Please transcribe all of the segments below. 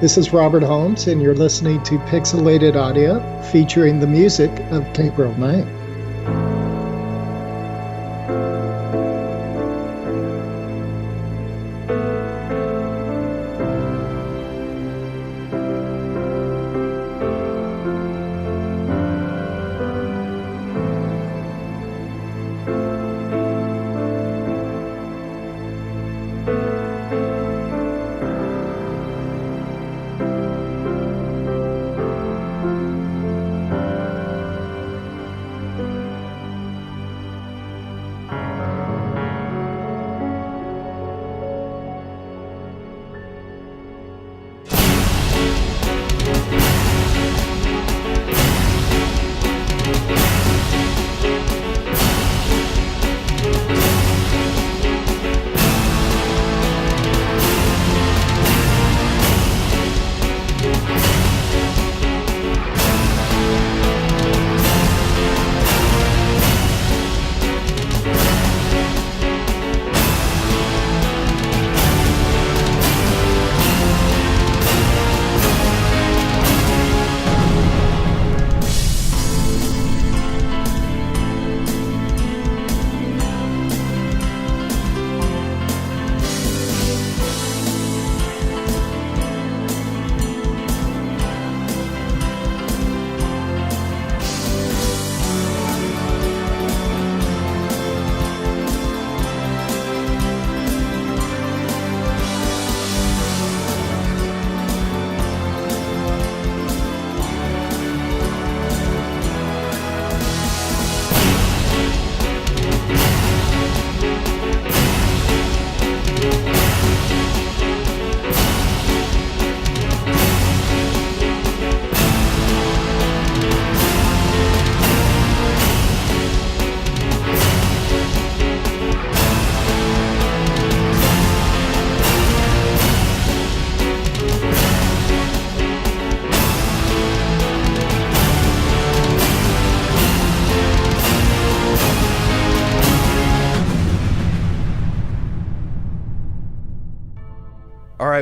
This is Robert Holmes, and you're listening to Pixelated Audio, featuring the music of Gabriel Knight.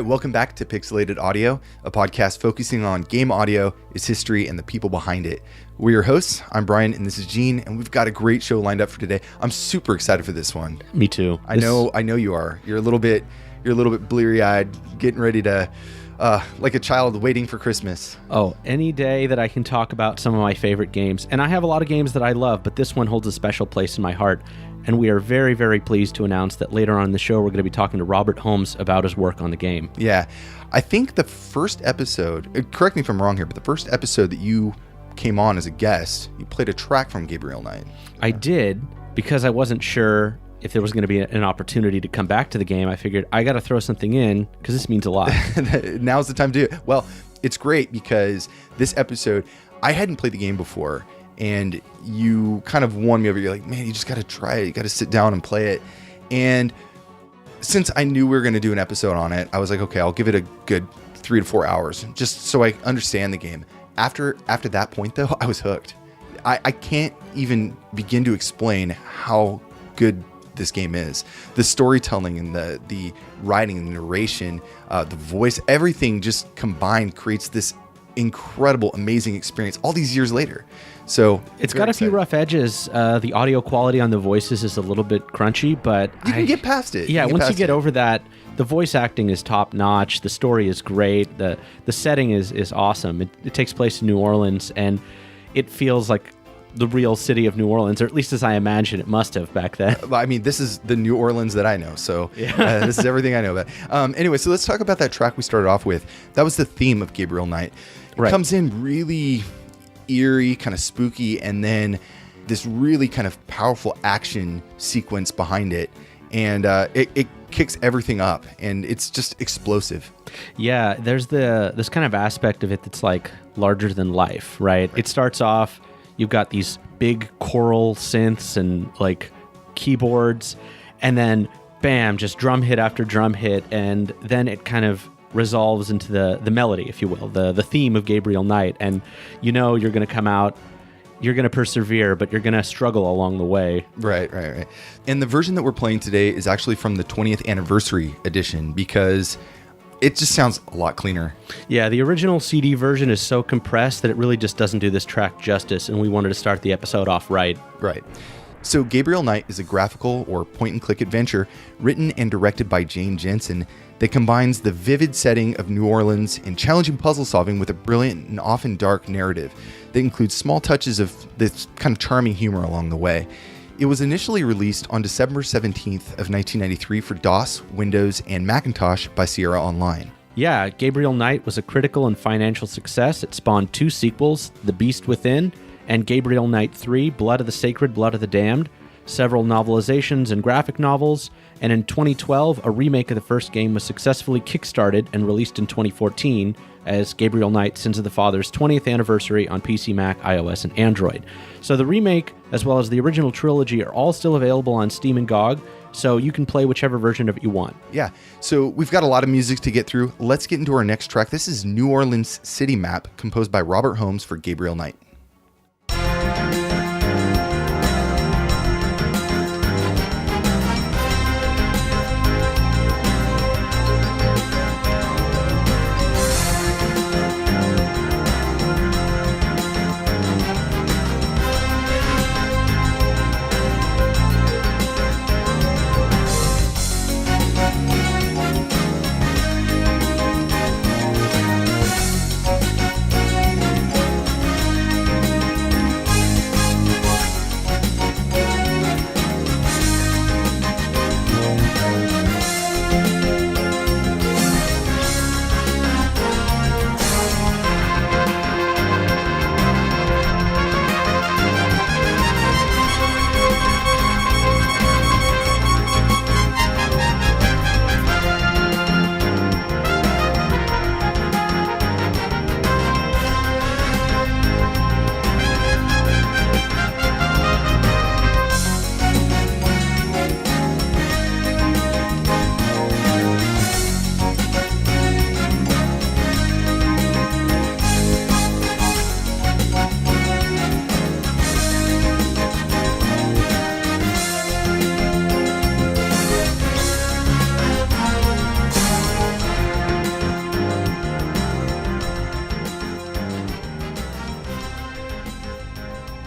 Welcome back to Pixelated Audio, a podcast focusing on game audio, its history, and the people behind it. We're your hosts. I'm Brian, and this is Gene, and we've got a great show lined up for today. I'm super excited for this one. Me too. I know you are. You're a little bit bleary-eyed, getting ready to, like a child waiting for Christmas. Oh, any day that I can talk about some of my favorite games, and I have a lot of games that I love, but this one holds a special place in my heart. And we are very, very pleased to announce that later on in the show, we're going to be talking to Robert Holmes about his work on the game. Yeah. I think the first episode, correct me if I'm wrong here, but the first episode that you came on as a guest, you played a track from Gabriel Knight. I did, because I wasn't sure if there was going to be an opportunity to come back to the game. I figured I got to throw something in, because this means a lot. Now's the time to do it. Well, it's great because this episode, I hadn't played the game before. And you kind of won me over. You're like, man, you just got to try it. You got to sit down and play it. And since I knew we were going to do an episode on it, I was like, okay, I'll give it a good 3 to 4 hours just so I understand the game. After that point, though, I was hooked. I can't even begin to explain how good this game is. The storytelling and the writing and the narration, the voice, everything just combined creates this incredible, amazing experience all these years later. So it's got a few rough edges. The audio quality on the voices is a little bit crunchy, but you can get past it. Yeah, once you get over that, the voice acting is top notch. The story is great. The setting is awesome. It takes place in New Orleans, and it feels like the real city of New Orleans, or at least as I imagine it must have back then. I mean, this is the New Orleans that I know, so yeah. This is everything I know about. Anyway, so let's talk about that track we started off with. That was the theme of Gabriel Knight. It comes in really eerie, kind of spooky, and then this really kind of powerful action sequence behind it, and it kicks everything up, and it's just explosive. Yeah, there's this kind of aspect of it that's like larger than life, right? It starts off, you've got these big choral synths and like keyboards, and then bam, just drum hit after drum hit, and then it kind of resolves into the melody, if you will, the theme of Gabriel Knight, and you know you're going to come out, you're going to persevere, but you're going to struggle along the way. Right. And the version that we're playing today is actually from the 20th anniversary edition, because it just sounds a lot cleaner. Yeah, the original CD version is so compressed that it really just doesn't do this track justice, and we wanted to start the episode off right. Right. So Gabriel Knight is a graphical or point-and-click adventure written and directed by Jane Jensen that combines the vivid setting of New Orleans and challenging puzzle solving with a brilliant and often dark narrative that includes small touches of this kind of charming humor along the way. It was initially released on December 17th of 1993 for DOS, Windows, and Macintosh by Sierra Online. Yeah, Gabriel Knight was a critical and financial success. It spawned 2 sequels, The Beast Within and Gabriel Knight 3, Blood of the Sacred, Blood of the Damned, several novelizations and graphic novels, and in 2012, a remake of the first game was successfully kickstarted and released in 2014 as Gabriel Knight Sins of the Father's 20th anniversary on PC, Mac, iOS, and Android. So the remake, as well as the original trilogy, are all still available on Steam and GOG, so you can play whichever version of it you want. Yeah, so we've got a lot of music to get through. Let's get into our next track. This is New Orleans City Map, composed by Robert Holmes for Gabriel Knight.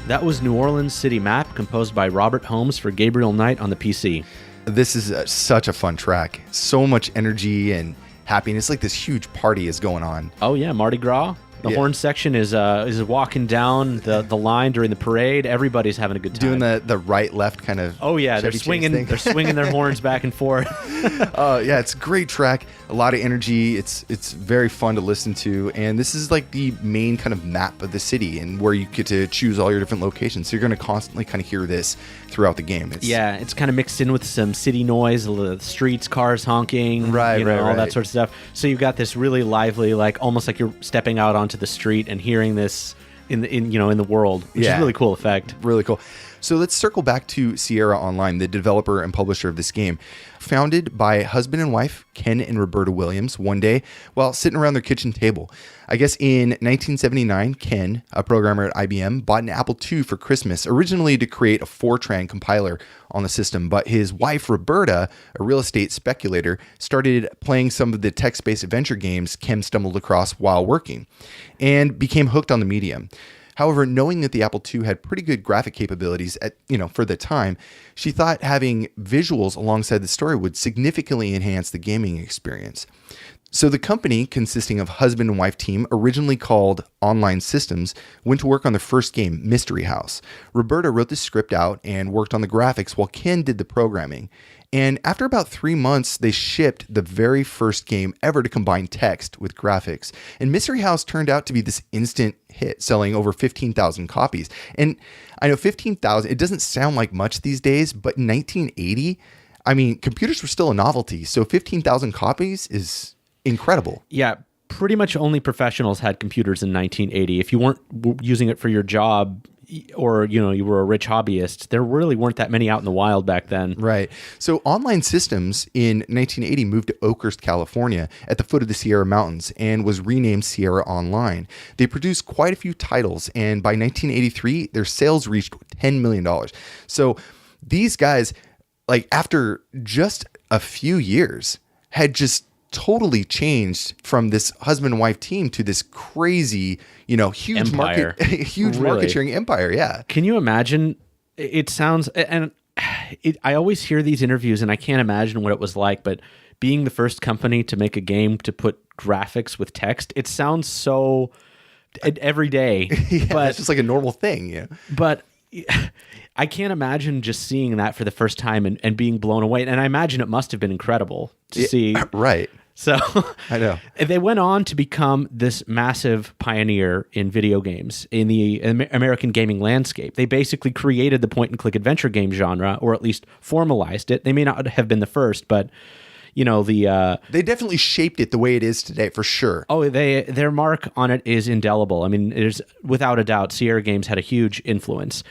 That was New Orleans City Map, composed by Robert Holmes for Gabriel Knight on the PC. This is such a fun track. So much energy and happiness. Like this huge party is going on. Oh yeah, Mardi Gras. The horn section is walking down the line during the parade. Everybody's having a good time. Doing the right left kind of. Oh yeah, they're swinging their horns back and forth. Yeah, it's a great track. A lot of energy. It's very fun to listen to, and this is like the main kind of map of the city, and where you get to choose all your different locations. So you're going to constantly kind of hear this throughout the game. It's kind of mixed in with some city noise, the streets, cars honking, all that sort of stuff. So you've got this really lively, like almost like you're stepping out onto the street and hearing this in the world, which is a really cool effect. Really cool. So let's circle back to Sierra Online, the developer and publisher of this game. Founded by husband and wife, Ken and Roberta Williams, one day while sitting around their kitchen table. I guess in 1979, Ken, a programmer at IBM, bought an Apple II for Christmas, originally to create a Fortran compiler on the system. But his wife, Roberta, a real estate speculator, started playing some of the text-based adventure games Ken stumbled across while working and became hooked on the medium. However, knowing that the Apple II had pretty good graphic capabilities for the time, she thought having visuals alongside the story would significantly enhance the gaming experience. So the company, consisting of husband and wife team, originally called Online Systems, went to work on the first game, Mystery House. Roberta wrote the script out and worked on the graphics while Ken did the programming. And after about 3 months, they shipped the very first game ever to combine text with graphics. And Mystery House turned out to be this instant hit, selling over 15,000 copies. And I know 15,000, it doesn't sound like much these days, but in 1980, I mean, computers were still a novelty. So 15,000 copies is incredible. Yeah, pretty much only professionals had computers in 1980. If you weren't using it for your job, or you were a rich hobbyist, there really weren't that many out in the wild back then. Right. So Online Systems in 1980 moved to Oakhurst, California at the foot of the Sierra Mountains and was renamed Sierra Online. They produced quite a few titles, and by 1983 their sales reached $10 million. So these guys, like after just a few years, had just totally changed from this husband and wife team to this crazy, huge Empire. huge Really? market sharing empire. Yeah. Can you imagine? It sounds, and I always hear these interviews and I can't imagine what it was like, but being the first company to make a game to put graphics with text, it sounds so every day. Yeah, but it's just like a normal thing. Yeah. But I can't imagine just seeing that for the first time and being blown away. And I imagine it must have been incredible to see. Right. So I know. They went on to become this massive pioneer in video games in the American gaming landscape. They basically created the point-and-click adventure game genre, or at least formalized it. They may not have been the first, but they definitely shaped it the way it is today, for sure. Oh, their mark on it is indelible. I mean, there's without a doubt, Sierra Games had a huge influence.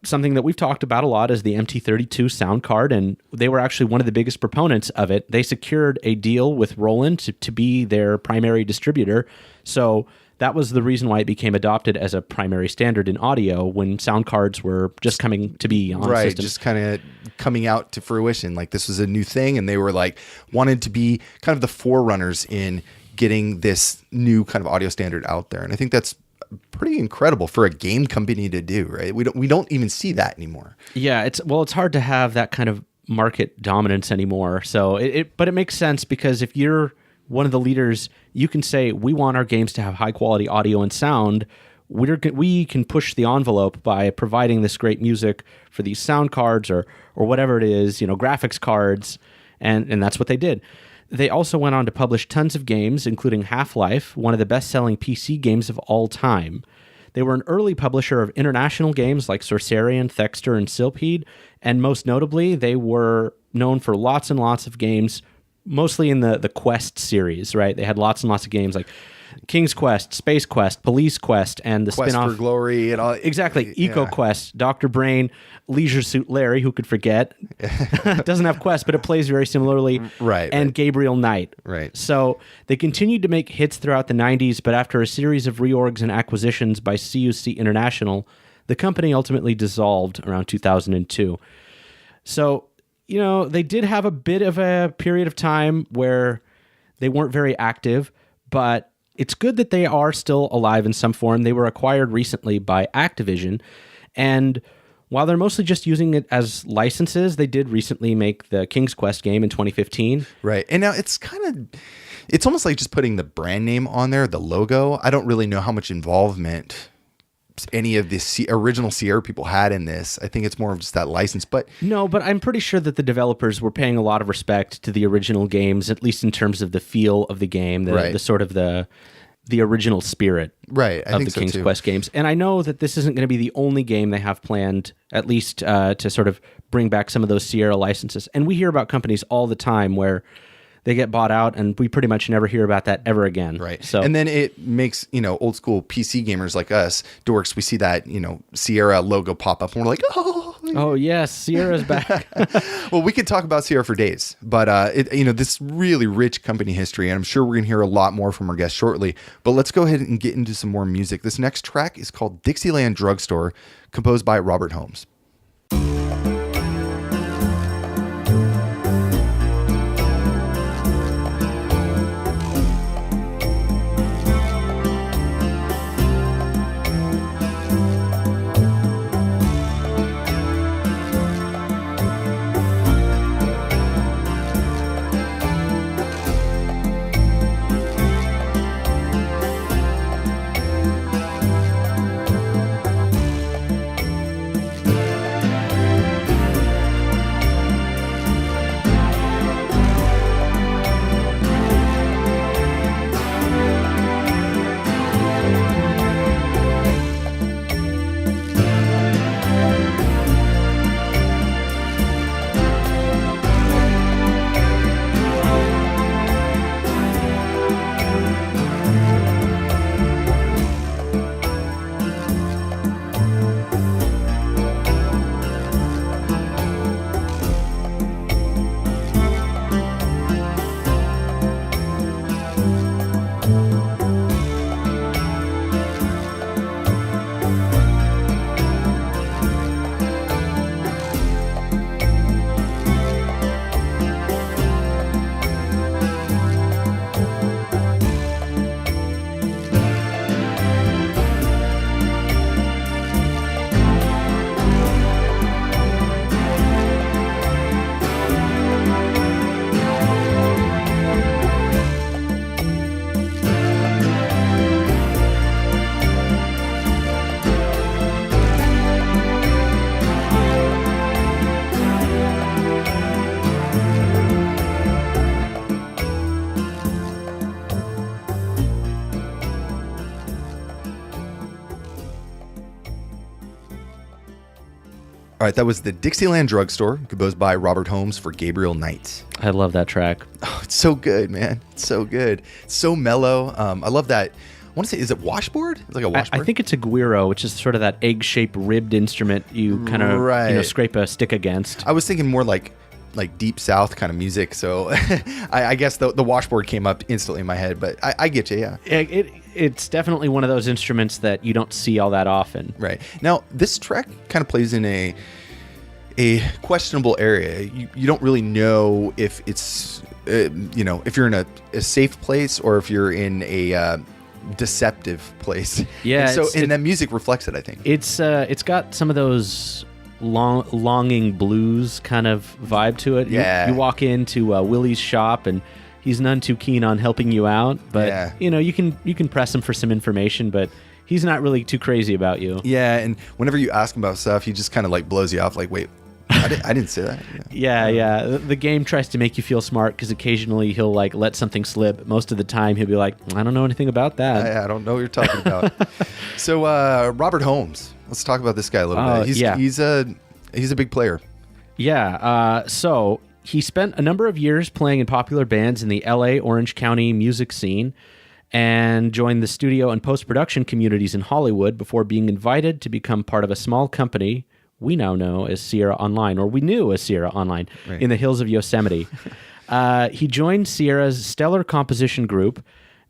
Something that we've talked about a lot is the MT32 sound card, and they were actually one of the biggest proponents of it. They secured a deal with Roland to be their primary distributor. So that was the reason why it became adopted as a primary standard in audio when sound cards were just coming to be on systems. Just kind of coming out to fruition. Like this was a new thing, and they were like wanted to be kind of the forerunners in getting this new kind of audio standard out there. And I think that's pretty incredible for a game company to do, right? We don't even see that anymore. Yeah, it's hard to have that kind of market dominance anymore. So but it makes sense because if you're one of the leaders, you can say we want our games to have high quality audio and sound. We can push the envelope by providing this great music for these sound cards or whatever it is, graphics cards, and that's what they did. They also went on to publish tons of games, including Half-Life, one of the best-selling PC games of all time. They were an early publisher of international games like Sorcerian, Thexter, and Silpede, and most notably, they were known for lots and lots of games, mostly in the Quest series, right? They had lots and lots of games like King's Quest, Space Quest, Police Quest, and the Quest spin-off. for Glory and all. Exactly. Eco Quest, Dr. Brain, Leisure Suit Larry, who could forget. Doesn't have Quest, but it plays very similarly. Right. And Gabriel Knight. Right. So they continued to make hits throughout the 90s, but after a series of reorgs and acquisitions by CUC International, the company ultimately dissolved around 2002. So, they did have a bit of a period of time where they weren't very active, but it's good that they are still alive in some form. They were acquired recently by Activision, and while they're mostly just using it as licenses, they did recently make the King's Quest game in 2015. Right. And now it's almost like just putting the brand name on there, the logo. I don't really know how much involvement any of the original Sierra people had in this. I think it's more of just that license, but I'm pretty sure that the developers were paying a lot of respect to the original games, at least in terms of the feel of the game, the sort of the original spirit of the King's Quest games. And I know that this isn't going to be the only game they have planned, at least to sort of bring back some of those Sierra licenses. And we hear about companies all the time where they get bought out and we pretty much never hear about that ever again. Right. So, and then it makes, old school PC gamers like us, dorks, we see that, Sierra logo pop up and we're like, oh yes, Sierra's back. Well, we could talk about Sierra for days, but this really rich company history, and I'm sure we're going to hear a lot more from our guest shortly, but let's go ahead and get into some more music. This next track is called Dixieland Drugstore, composed by Robert Holmes. All right, that was the Dixieland Drugstore, composed by Robert Holmes for Gabriel Knight. I love that track. Oh, it's so good, man. It's so good. It's so mellow. I love that. I want to say, is it washboard? It's like a washboard? I think it's a guiro, which is sort of that egg-shaped ribbed instrument you kind of scrape a stick against. I was thinking more like Deep South kind of music, so I guess the washboard came up instantly in my head, but I get you, yeah. It's definitely one of those instruments that you don't see all that often. Right. Now, this track kind of plays in a questionable area. You don't really know if it's, if you're in a safe place or if you're in a deceptive place. Yeah. And that music reflects it, I think. It's got some of those longing blues kind of vibe to it. Yeah. You walk into Willie's shop and he's none too keen on helping you out, but you can press him for some information, but he's not really too crazy about you. Yeah, and whenever you ask him about stuff, he just kind of like blows you off like, wait, I didn't say that. Yeah. The game tries to make you feel smart because occasionally he'll like let something slip. Most of the time he'll be like, I don't know anything about that. I don't know what you're talking about. So Robert Holmes, let's talk about this guy a little bit. He's a big player. Yeah. So he spent a number of years playing in popular bands in the LA Orange County music scene and joined the studio and post-production communities in Hollywood before being invited to become part of a small company we now know as Sierra Online, or we knew as Sierra Online, in the hills of Yosemite. He joined Sierra's stellar composition group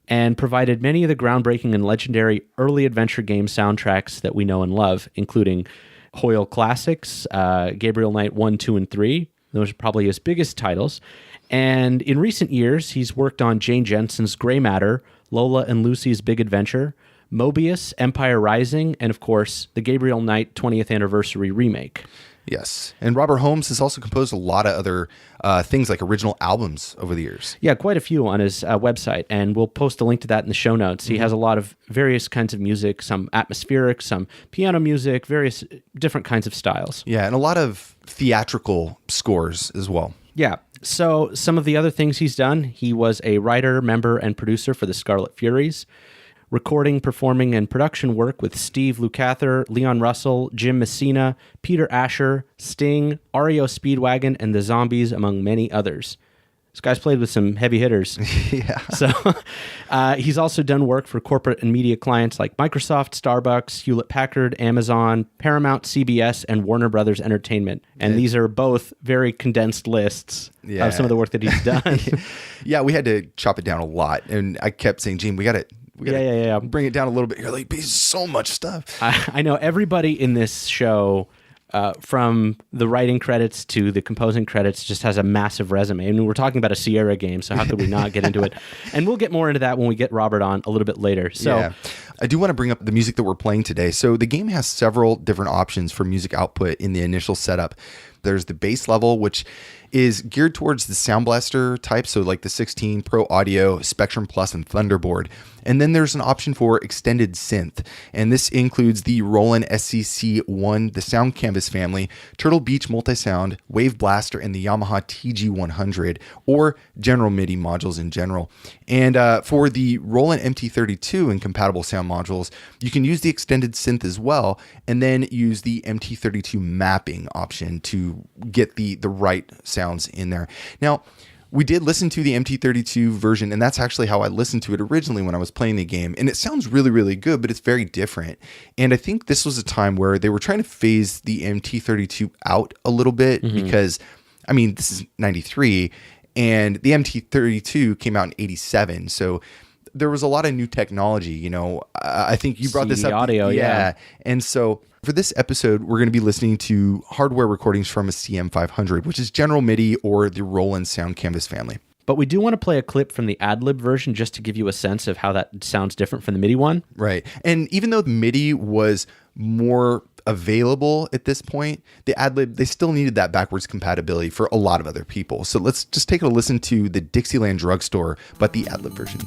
and provided many of the groundbreaking and legendary early adventure game soundtracks that we know and love, including Hoyle Classics, Gabriel Knight 1, 2, and 3. Those are probably his biggest titles. And in recent years, he's worked on Jane Jensen's Gray Matter, Lola and Lucy's Big Adventure, Mobius, Empire Rising, and of course, the Gabriel Knight 20th Anniversary remake. Yes. And Robert Holmes has also composed a lot of other things like original albums over the years. Yeah, quite a few on his website, and we'll post a link to that in the show notes. He has a lot of various kinds of music, some atmospheric, some piano music, various different kinds of styles. Yeah, and a lot of theatrical scores as well. Yeah. So some of the other things he's done, he was a writer, member, and producer for the Scarlet Furies, recording, performing, and production work with Steve Lukather, Leon Russell, Jim Messina, Peter Asher, Sting, REO Speedwagon, and the Zombies, among many others. This guy's played with some heavy hitters. Yeah. So he's also done work for corporate and media clients like Microsoft, Starbucks, Hewlett-Packard, Amazon, Paramount, CBS, and Warner Brothers Entertainment. And these are both very condensed lists of some of the work that he's done. Yeah, we had to chop it down a lot. And I kept saying, Gene, we got to bring it down a little bit. You're like, there's so much stuff. I know everybody in this show, from the writing credits to the composing credits, just has a massive resume. I mean, we're talking about a Sierra game, so how could we not get into it? And we'll get more into that when we get Robert on a little bit later. So, yeah. I do want to bring up the music that we're playing today. So the game has several different options for music output in the initial setup. There's the bass level, which is geared towards the Sound Blaster type, so like the 16 Pro Audio, Spectrum Plus, and Thunderboard. And then there's an option for extended synth, and this includes the Roland SCC1, the Sound Canvas family, Turtle Beach Multisound, Wave Blaster, and the Yamaha TG100, or general MIDI modules in general. And for the Roland MT32 and compatible sound modules, you can use the extended synth as well, and then use the MT32 mapping option to get the right sounds in there. Now, we did listen to the MT32 version, and that's actually how I listened to it originally when I was playing the game. And it sounds really, really good, but it's very different. And I think this was a time where they were trying to phase the MT32 out a little bit because, I mean, this is 93, and the MT32 came out in 87. So there was a lot of new technology, you know. I think you brought this up. Audio, yeah. And so for this episode, we're going to be listening to hardware recordings from a CM500, which is General MIDI or the Roland Sound Canvas family. But we do want to play a clip from the ad-lib version just to give you a sense of how that sounds different from the MIDI one. Right. And even though the MIDI was more available at this point, the ad-lib, they still needed that backwards compatibility for a lot of other people. So let's just take a listen to the Dixieland Drugstore, but the ad-lib version.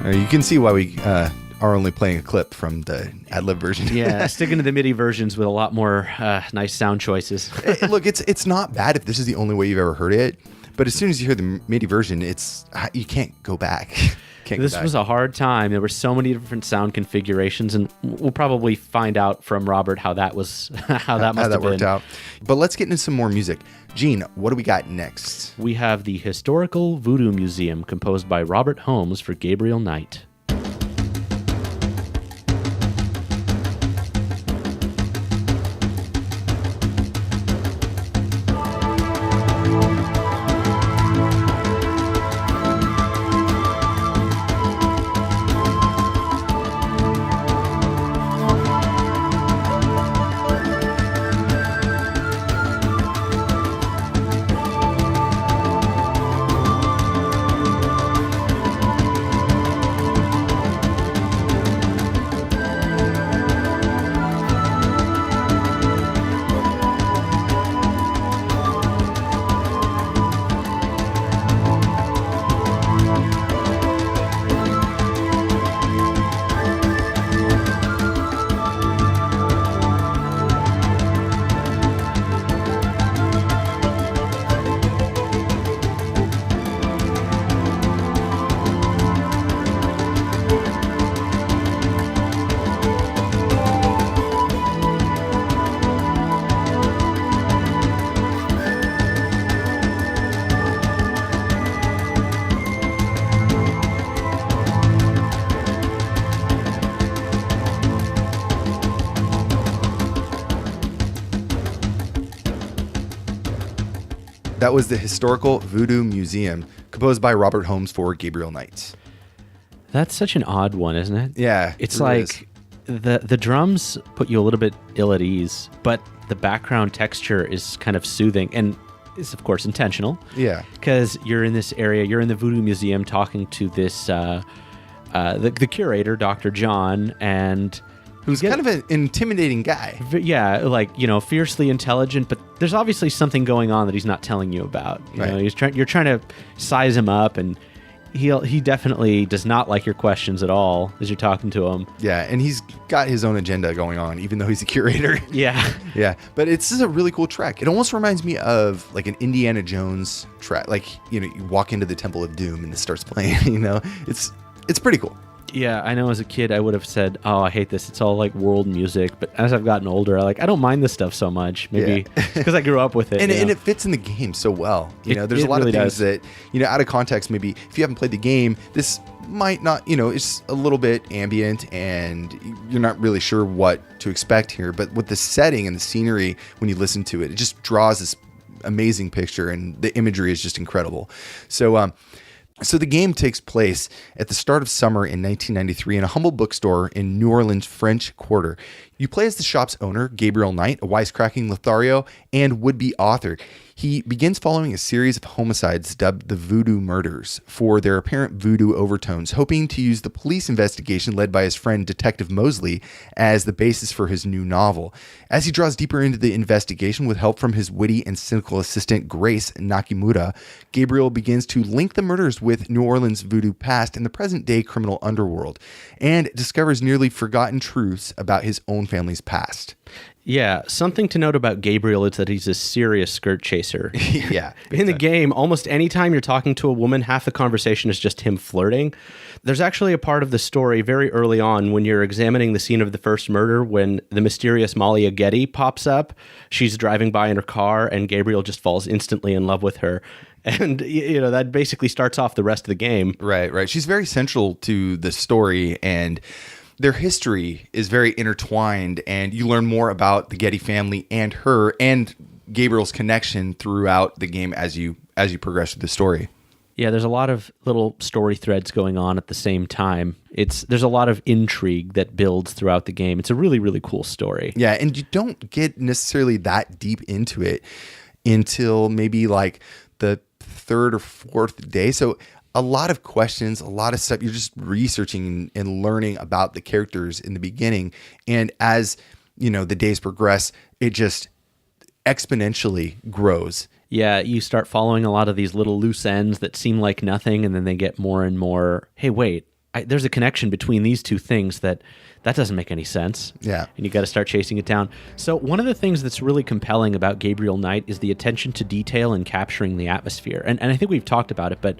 You can see why we are only playing a clip from the ad-lib version. Yeah, sticking to the MIDI versions with a lot more nice sound choices. Look, it's not bad if this is the only way you've ever heard it, but as soon as you hear the MIDI version, you can't go back. This was a hard time. There were so many different sound configurations, and we'll probably find out from Robert how that was, how that worked out. But let's get into some more music. Gene, what do we got next? We have the Historical Voodoo Museum, composed by Robert Holmes for Gabriel Knight. That was the Historical Voodoo Museum, composed by Robert Holmes for Gabriel Knight. That's such an odd one, isn't it? Yeah. It's like the drums put you a little bit ill at ease, but the background texture is kind of soothing and is, of course, intentional. Yeah. Because you're in this area, you're in the Voodoo Museum talking to this, the curator, Dr. John, and... who's kind of an intimidating guy. Yeah, like, fiercely intelligent, but there's obviously something going on that he's not telling you about. You're trying to size him up, and he definitely does not like your questions at all as you're talking to him. Yeah, and he's got his own agenda going on, even though he's a curator. Yeah. Yeah, but this is a really cool track. It almost reminds me of like an Indiana Jones track. Like, you walk into the Temple of Doom and it starts playing, It's pretty cool. Yeah, I know as a kid I would have said, oh, I hate this. It's all like world music. But as I've gotten older, I don't mind this stuff so much. Maybe because I grew up with it. And it fits in the game so well. There's a lot of things that, out of context, maybe if you haven't played the game, this might not, it's a little bit ambient and you're not really sure what to expect here. But with the setting and the scenery, when you listen to it, it just draws this amazing picture and the imagery is just incredible. So the game takes place at the start of summer in 1993 in a humble bookstore in New Orleans' French Quarter. You play as the shop's owner, Gabriel Knight, a wisecracking Lothario and would-be author. He begins following a series of homicides dubbed the Voodoo Murders for their apparent voodoo overtones, hoping to use the police investigation led by his friend Detective Mosely as the basis for his new novel. As he draws deeper into the investigation with help from his witty and cynical assistant Grace Nakimura, Gabriel begins to link the murders with New Orleans' voodoo past and the present-day criminal underworld, and discovers nearly forgotten truths about his own family's past. Yeah, something to note about Gabriel is that he's a serious skirt chaser. Yeah. In the game, almost any time you're talking to a woman, half the conversation is just him flirting. There's actually a part of the story very early on when you're examining the scene of the first murder when the mysterious Malia Gedde pops up. She's driving by in her car and Gabriel just falls instantly in love with her. And, that basically starts off the rest of the game. Right. She's very central to the story, and their history is very intertwined, and you learn more about the Gedde family and her and Gabriel's connection throughout the game as you progress through the story. Yeah, there's a lot of little story threads going on at the same time. There's a lot of intrigue that builds throughout the game. It's a really, really cool story. Yeah, and you don't get necessarily that deep into it until maybe like the third or fourth day. So a lot of questions, a lot of stuff. You're just researching and learning about the characters in the beginning. And as, the days progress, it just exponentially grows. Yeah, you start following a lot of these little loose ends that seem like nothing, and then they get more and more, hey, wait, there's a connection between these two things that doesn't make any sense. Yeah. And you got to start chasing it down. So one of the things that's really compelling about Gabriel Knight is the attention to detail and capturing the atmosphere. And I think we've talked about it, but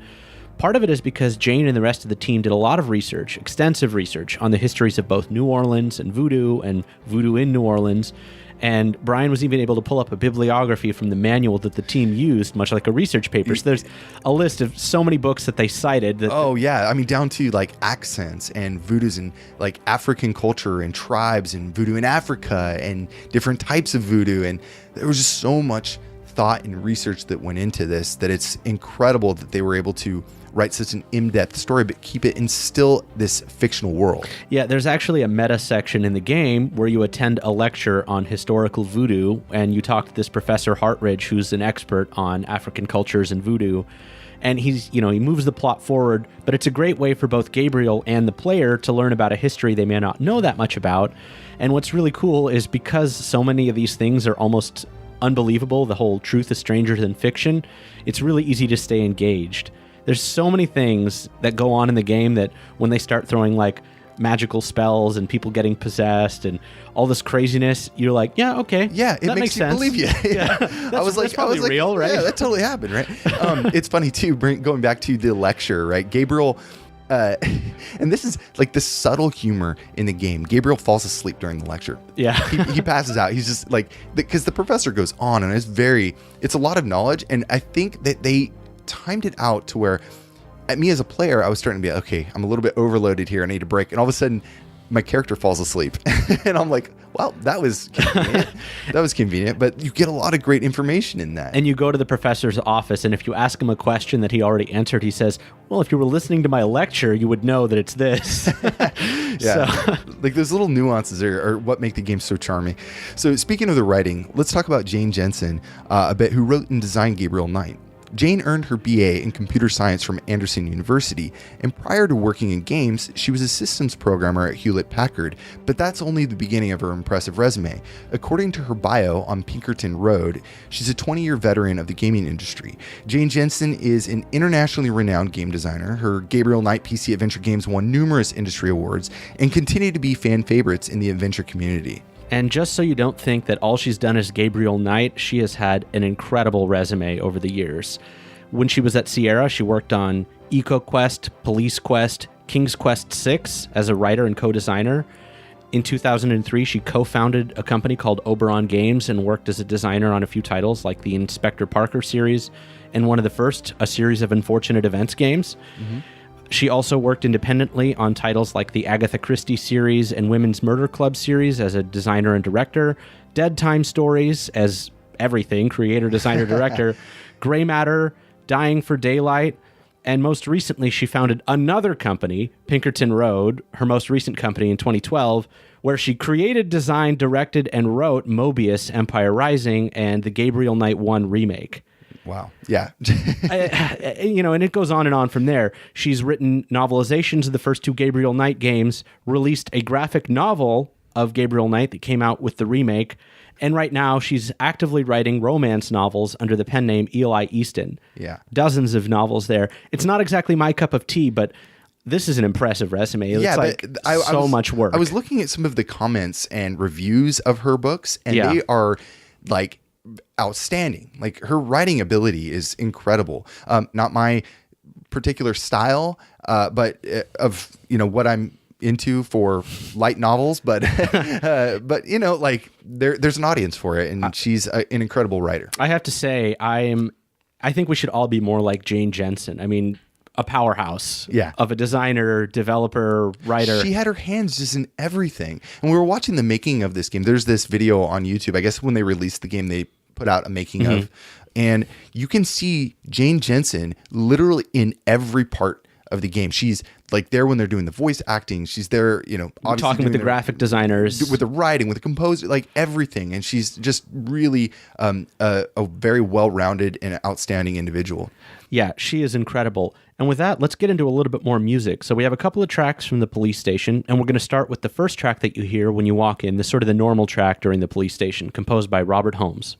part of it is because Jane and the rest of the team did a lot of research, extensive research, on the histories of both New Orleans and voodoo in New Orleans. And Brian was even able to pull up a bibliography from the manual that the team used, much like a research paper. So there's a list of so many books that they cited. I mean, down to like accents and voodoos and like African culture and tribes and voodoo in Africa and different types of voodoo. And there was just so much thought and research that went into this that it's incredible that they were able to write such an in-depth story, but keep it in still this fictional world. Yeah, there's actually a meta section in the game where you attend a lecture on historical voodoo, and you talk to this Professor Hartridge, who's an expert on African cultures and voodoo. And he moves the plot forward, but it's a great way for both Gabriel and the player to learn about a history they may not know that much about. And what's really cool is because so many of these things are almost unbelievable, the whole truth is stranger than fiction, it's really easy to stay engaged. There's so many things that go on in the game that when they start throwing like magical spells and people getting possessed and all this craziness, you're like, yeah, okay. Yeah, it makes you sense. believe you. Yeah. That's probably real, right? Yeah, that totally happened, right? It's funny too, going back to the lecture, right? Gabriel, and this is like the subtle humor in the game. Gabriel falls asleep during the lecture. Yeah. he passes out. He's just like, because the professor goes on and it's a lot of knowledge. And I think that they timed it out to where at me as a player, I was starting to be like, okay, I'm a little bit overloaded here. I need a break. And all of a sudden my character falls asleep and I'm like, well, that was convenient. But you get a lot of great information in that. And you go to the professor's office, and if you ask him a question that he already answered, he says, well, if you were listening to my lecture, you would know that it's this. Yeah. So. Like those little nuances are what make the game so charming. So speaking of the writing, let's talk about Jane Jensen a bit, who wrote and designed Gabriel Knight. Jane earned her BA in computer science from Anderson University, and prior to working in games, she was a systems programmer at Hewlett-Packard, but that's only the beginning of her impressive resume. According to her bio on Pinkerton Road, she's a 20-year veteran of the gaming industry. Jane Jensen is an internationally renowned game designer. Her Gabriel Knight PC adventure games won numerous industry awards and continue to be fan favorites in the adventure community. And just so you don't think that all she's done is Gabriel Knight, she has had an incredible resume over the years. When she was at Sierra, she worked on EcoQuest, Police Quest, King's Quest VI as a writer and co-designer. In 2003, she co-founded a company called Oberon Games and worked as a designer on a few titles like the Inspector Parker series and one of the first, a series of Unfortunate Events games. Mm-hmm. She also worked independently on titles like the Agatha Christie series and Women's Murder Club series as a designer and director, Dead Time Stories as everything, creator, designer, director, Gray Matter, Dying for Daylight, and most recently she founded another company, Pinkerton Road, her most recent company in 2012, where she created, designed, directed, and wrote Mobius, Empire Rising, and the Gabriel Knight 1 remake. Wow. Yeah. And it goes on and on from there. She's written novelizations of the first two Gabriel Knight games, released a graphic novel of Gabriel Knight that came out with the remake, and right now she's actively writing romance novels under the pen name Eli Easton. Yeah. Dozens of novels there. It's not exactly my cup of tea, but this is an impressive resume. It's so much work. I was looking at some of the comments and reviews of her books, and they are like outstanding. Like her writing ability is incredible. Not my particular style, but of what I'm into for light novels, but like there's an audience for it, and she's an incredible writer. I have to say, I think we should all be more like Jane Jensen. I mean, a powerhouse of a designer, developer, writer. She had her hands just in everything. And we were watching the making of this game. There's this video on YouTube. I guess when they released the game, they put out a making of, and you can see Jane Jensen literally in every part of the game. She's like there when they're doing the voice acting. She's there, talking with the graphic designers, with the writing, with the composer, like everything. And she's just really a very well-rounded and outstanding individual. Yeah, she is incredible. And with that, let's get into a little bit more music. So we have a couple of tracks from the police station, and we're going to start with the first track that you hear when you walk in, this sort of the normal track during the police station, composed by Robert Holmes.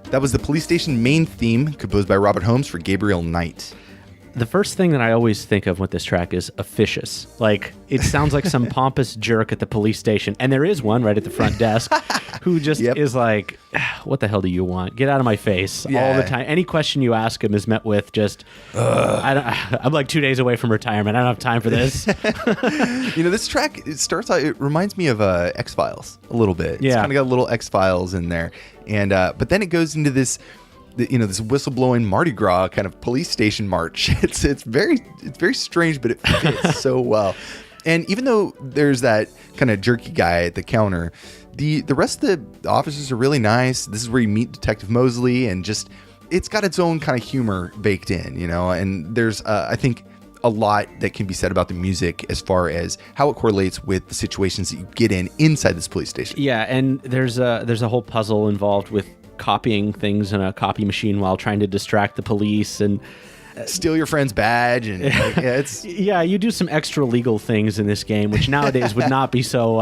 That was the police station main theme composed by Robert Holmes for Gabriel Knight. The first thing that I always think of with this track is officious. Like, it sounds like some pompous jerk at the police station. And there is one right at the front desk who just is like, what the hell do you want? Get out of my face all the time. Any question you ask him is met with just, I'm like 2 days away from retirement. I don't have time for this. This track, it starts out, it reminds me of X-Files a little bit. Yeah. It's kind of got a little X-Files in there. And but then it goes into this this whistleblowing Mardi Gras kind of police station march. It's very strange, but it fits so well. And even though there's that kind of jerky guy at the counter, the rest of the officers are really nice. This is where you meet Detective Mosely, and just it's got its own kind of humor baked in, And there's I think a lot that can be said about the music as far as how it correlates with the situations that you get inside this police station. Yeah, and there's a whole puzzle involved with copying things in a copy machine while trying to distract the police and steal your friend's badge, and you do some extra legal things in this game, which nowadays would not be so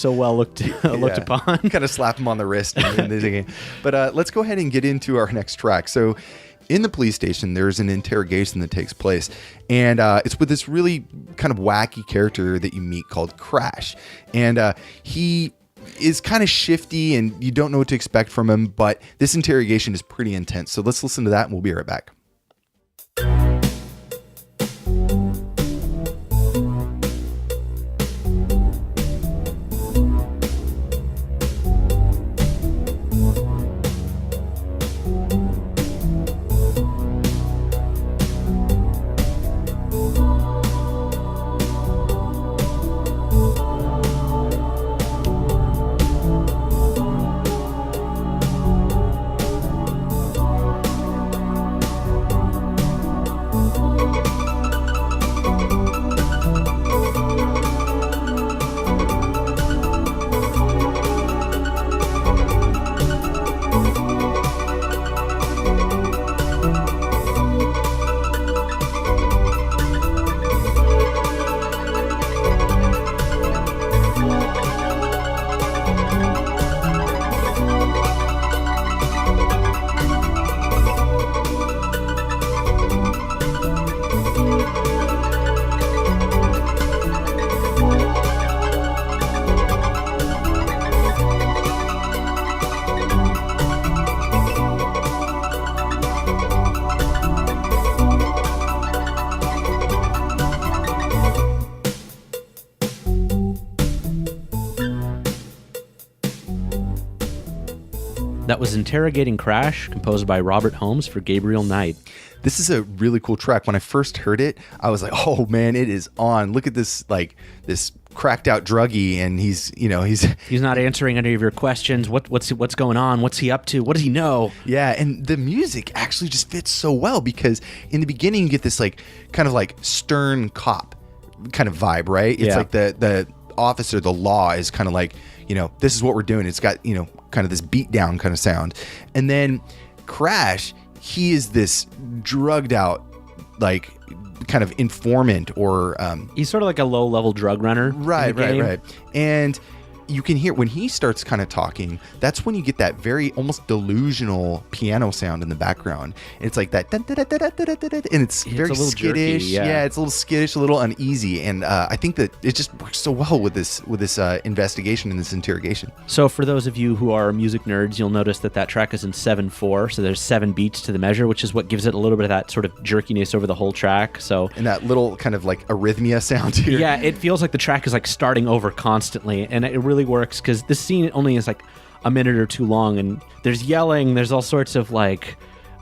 well looked upon. Kind of slap him on the wrist in this game. But let's go ahead and get into our next track. So in the police station, there's an interrogation that takes place, and it's with this really kind of wacky character that you meet called Crash, and he is kind of shifty and you don't know what to expect from him, but this interrogation is pretty intense. So let's listen to that and we'll be right back. That was Interrogating Crash, composed by Robert Holmes for Gabriel Knight. This is a really cool track. When I first heard it, I was like, oh man, it is on. Look at this, like this cracked out druggie, and he's not answering any of your questions. What's going on? What's he up to? What does he know? Yeah, and the music actually just fits so well because in the beginning you get this like kind of like stern cop kind of vibe, right? It's like the officer, the law is kind of like, this is what we're doing. It's got, kind of this beat down kind of sound. And then Crash, he is this drugged out, like kind of informant or he's sort of like a low level drug runner. Right. And you can hear when he starts kind of talking, that's when you get that very almost delusional piano sound in the background. And it's like that, and it's very skittish. Jerky, yeah. It's a little skittish, a little uneasy. And I think that it just works so well with this investigation and this interrogation. So for those of you who are music nerds, you'll notice that track is in 7/4. So there's 7 beats to the measure, which is what gives it a little bit of that sort of jerkiness over the whole track. So and that little kind of like arrhythmia sound here. Yeah, it feels like the track is like starting over constantly, and it really works because this scene only is like a minute or two long, and there's yelling, there's all sorts of like,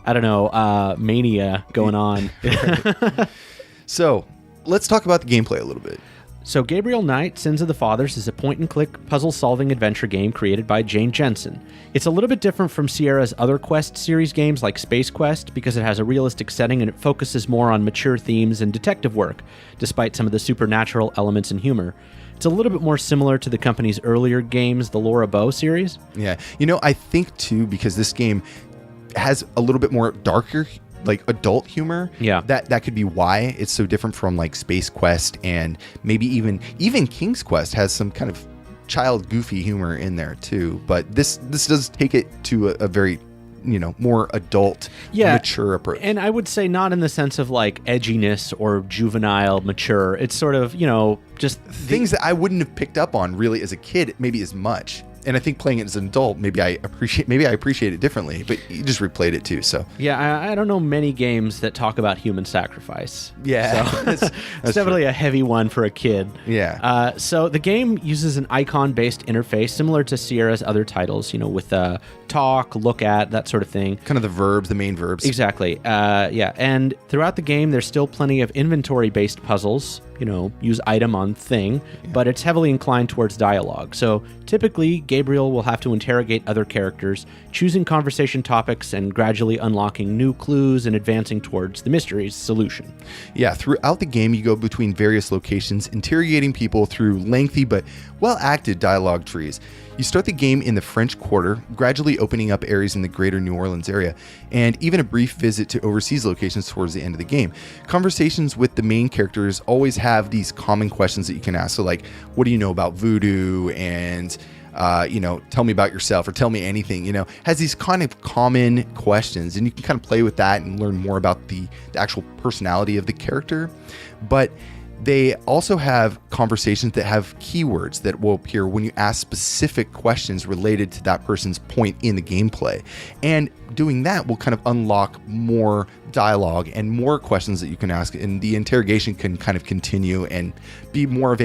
I don't know, mania going on. So let's talk about the gameplay a little bit. So Gabriel Knight, Sins of the Fathers is a point-and-click puzzle-solving adventure game created by Jane Jensen. It's a little bit different from Sierra's other Quest series games like Space Quest because it has a realistic setting and it focuses more on mature themes and detective work, despite some of the supernatural elements and humor. It's a little bit more similar to the company's earlier games, the Laura Bow series. Yeah. I think too, because this game has a little bit more darker, like adult humor. Yeah. That could be why it's so different from like Space Quest, and maybe even King's Quest has some kind of child goofy humor in there too. But this does take it to a very more adult, mature approach. And I would say not in the sense of like edginess or juvenile, mature. It's sort of, just things that I wouldn't have picked up on really as a kid, maybe as much. And I think playing it as an adult, maybe I appreciate it differently, but you just replayed it too. So yeah, I don't know many games that talk about human sacrifice. Yeah, so it's definitely a heavy one for a kid. Yeah. So the game uses an icon-based interface similar to Sierra's other titles, with talk, look at, that sort of thing. Kind of the main verbs. Exactly. Yeah. And throughout the game, there's still plenty of inventory-based puzzles. Use item on thing, but it's heavily inclined towards dialogue. So typically, Gabriel will have to interrogate other characters, choosing conversation topics and gradually unlocking new clues and advancing towards the mystery's solution. Yeah, throughout the game, you go between various locations, interrogating people through lengthy but well-acted dialogue trees. You start the game in the French Quarter, gradually opening up areas in the greater New Orleans area, and even a brief visit to overseas locations towards the end of the game. Conversations with the main characters always have these common questions that you can ask. So like, what do you know about voodoo? And, tell me about yourself, or tell me anything, has these kind of common questions, and you can kind of play with that and learn more about the actual personality of the character. But they also have conversations that have keywords that will appear when you ask specific questions related to that person's point in the gameplay. And doing that will kind of unlock more dialogue and more questions that you can ask, and the interrogation can kind of continue and be more of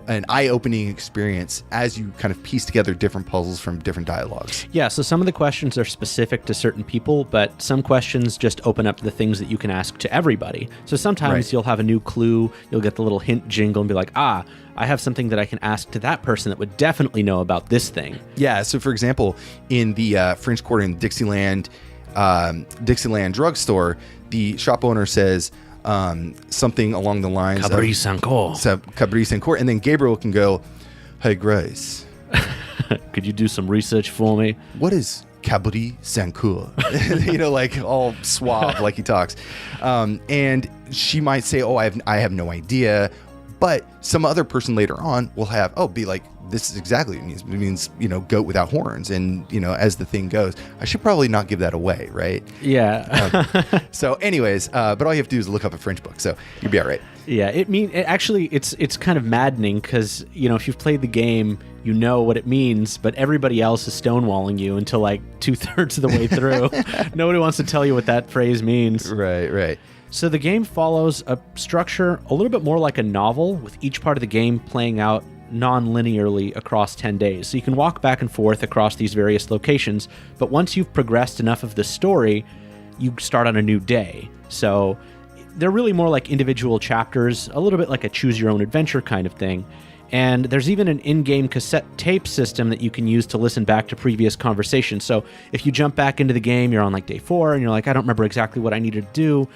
an eye-opening experience as you kind of piece together different puzzles from different dialogues. Yeah, so some of the questions are specific to certain people, but some questions just open up the things that you can ask to everybody. So sometimes you'll have a new clue, you'll get the little hint jingle and be like, I have something that I can ask to that person that would definitely know about this thing. Yeah, so for example, in the French Quarter in Dixieland drugstore, the shop owner says, something along the lines of Cabri-Sancourt, and then Gabriel can go, "Hey Grace, could you do some research for me? What is Cabri-Sancourt?" Like all suave like he talks, and she might say, "Oh, I have no idea," but some other person later on will be like, "This is exactly what it means. It means, goat without horns." And, as the thing goes, I should probably not give that away, right? Yeah. So anyways, but all you have to do is look up a French book. So you'll be all right. Yeah. It's kind of maddening because, if you've played the game, you know what it means, but everybody else is stonewalling you until like 2/3 of the way through. Nobody wants to tell you what that phrase means. Right. So the game follows a structure a little bit more like a novel, with each part of the game playing out non-linearly across 10 days. So you can walk back and forth across these various locations, but once you've progressed enough of the story, you start on a new day. So they're really more like individual chapters, a little bit like a choose-your-own-adventure kind of thing. And there's even an in-game cassette tape system that you can use to listen back to previous conversations. So if you jump back into the game, you're on like day 4, and you're like, I don't remember exactly what I needed to do.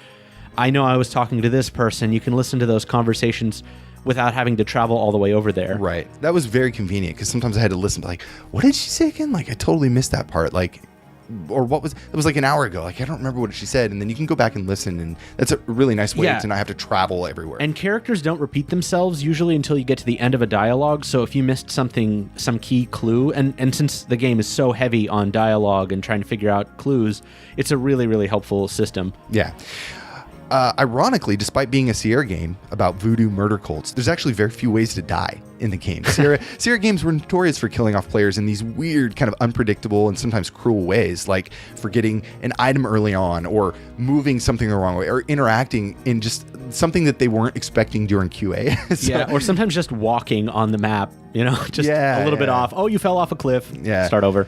I know I was talking to this person. You can listen to those conversations without having to travel all the way over there. Right. That was very convenient, because sometimes I had to listen to like, what did she say again? Like, I totally missed that part. Like, or it was like an hour ago. Like, I don't remember what she said. And then you can go back and listen, and that's a really nice way to not have to travel everywhere. And characters don't repeat themselves usually until you get to the end of a dialogue. So if you missed some key clue, and since the game is so heavy on dialogue and trying to figure out clues, it's a really, really helpful system. Yeah. Ironically, despite being a Sierra game about voodoo murder cults, there's actually very few ways to die in the game. Sierra games were notorious for killing off players in these weird, kind of unpredictable and sometimes cruel ways, like forgetting an item early on, or moving something the wrong way, or interacting in just something that they weren't expecting during QA. Or sometimes just walking on the map, just a little bit off. Oh, you fell off a cliff. Yeah. Start over.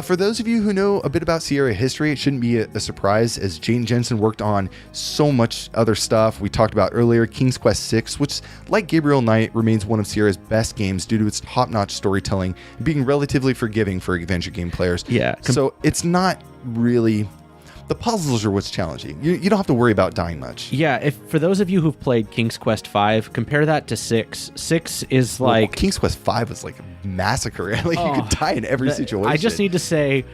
For those of you who know a bit about Sierra history, it shouldn't be a surprise, as Jane Jensen worked on so much other stuff. We talked about earlier King's Quest VI, which, like Gabriel Knight, remains one of Sierra's best games due to its top-notch storytelling and being relatively forgiving for adventure game players. Yeah. So it's not really... The puzzles are what's challenging. You don't have to worry about dying much. Yeah, for those of you who've played King's Quest V, compare that to 6. 6 is like... King's Quest V was like a massacre. Like, you could die in every situation. I just need to say,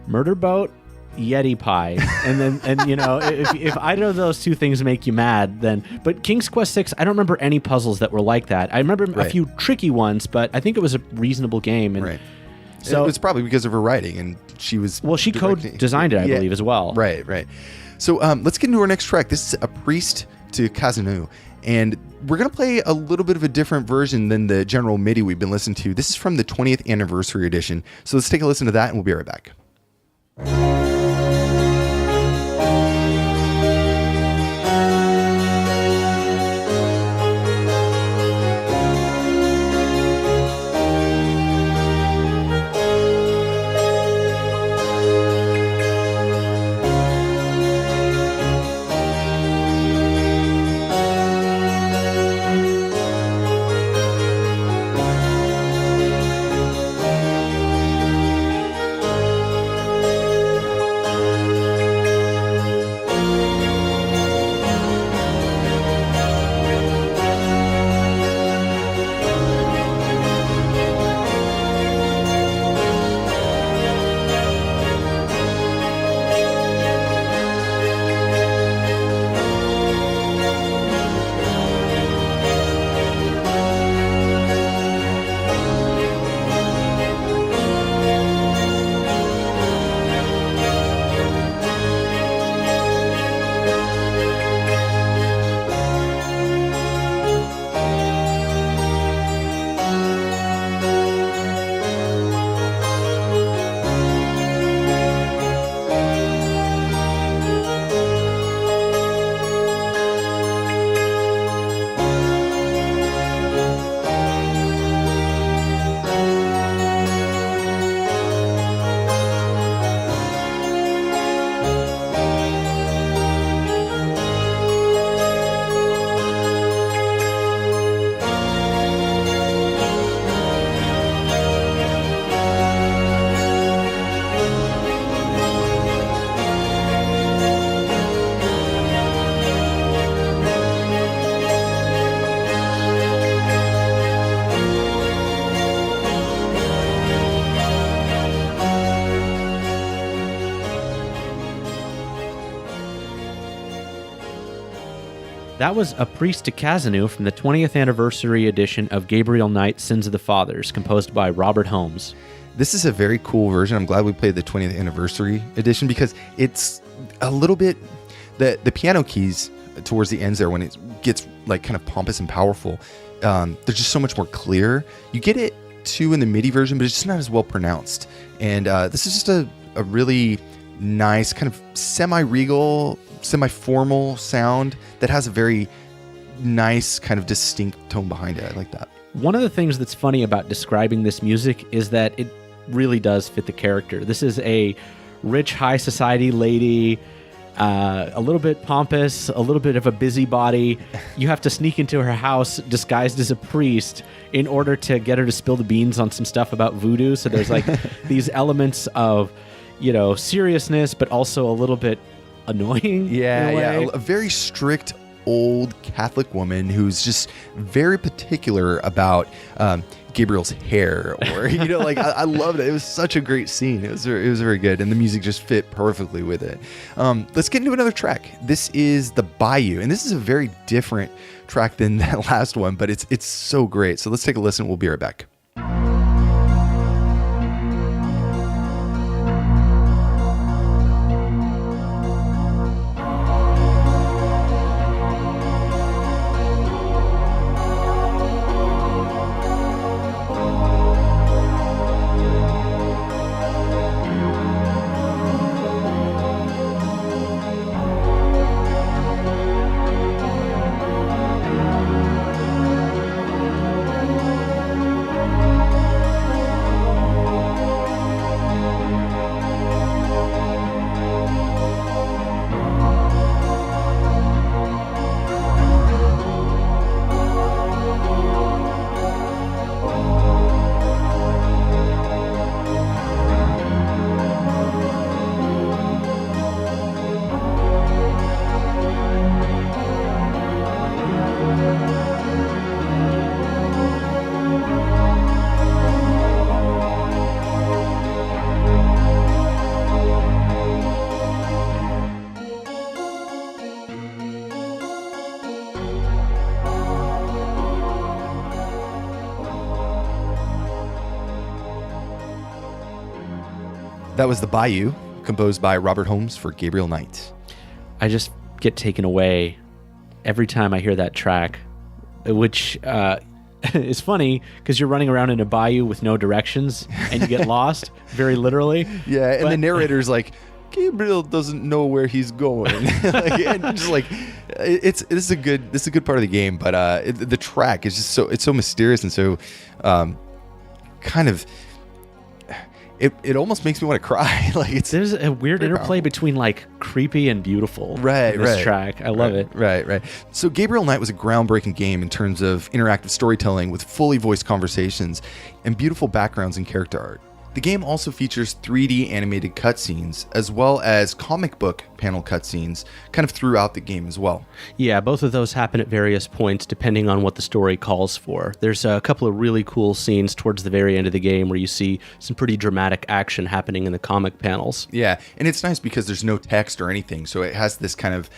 murder boat, Yeti pie. And if either of those two things make you mad, then... But King's Quest VI, I don't remember any puzzles that were like that. I remember a few tricky ones, but I think it was a reasonable game. And So it was probably because of her writing, and she was she co-designed it, I believe, as well. Right. So let's get into our next track. This is A Priest to Cazanoux, and we're going to play a little bit of a different version than the general MIDI we've been listening to. This is from the 20th anniversary edition. So let's take a listen to that, and we'll be right back. That was A Priest to Cazanoux from the 20th anniversary edition of Gabriel Knight, Sins of the Fathers, composed by Robert Holmes. This is a very cool version. I'm glad we played the 20th anniversary edition because it's a little bit, the piano keys towards the ends there, when it gets like kind of pompous and powerful, they're just so much more clear. You get it too in the MIDI version, but it's just not as well pronounced. And this is just a really nice kind of semi-regal, semi-formal sound that has a very nice kind of distinct tone behind it. I like that. One of the things that's funny about describing this music is that it really does fit the character. This is a rich high society lady, a little bit pompous, a little bit of a busybody. You have to sneak into her house disguised as a priest in order to get her to spill the beans on some stuff about voodoo. So there's like these elements of, you know, seriousness, but also a little bit annoying. Yeah. A very strict old Catholic woman who's just very particular about Gabriel's hair, or like I loved it. It was such a great scene. It was very good, and the music just fit perfectly with it. Let's get into another track. This is the Bayou, and this is a very different track than that last one, but it's so great. So let's take a listen. We'll be right back. That was the Bayou, composed by Robert Holmes for Gabriel Knight. I just get taken away every time I hear that track, which is funny because you're running around in a bayou with no directions and you get lost, very literally. Yeah, and the narrator's like, Gabriel doesn't know where he's going. And just like, this is a good part of the game, but the track is just so mysterious and so kind of. It almost makes me want to cry. There's a weird interplay between like creepy and beautiful. Right, in this track. I love it. Right. So Gabriel Knight was a groundbreaking game in terms of interactive storytelling with fully voiced conversations and beautiful backgrounds and character art. The game also features 3D animated cutscenes as well as comic book panel cutscenes kind of throughout the game as well. Yeah, both of those happen at various points depending on what the story calls for. There's a couple of really cool scenes towards the very end of the game where you see some pretty dramatic action happening in the comic panels. Yeah, and it's nice because there's no text or anything, so it has this kind of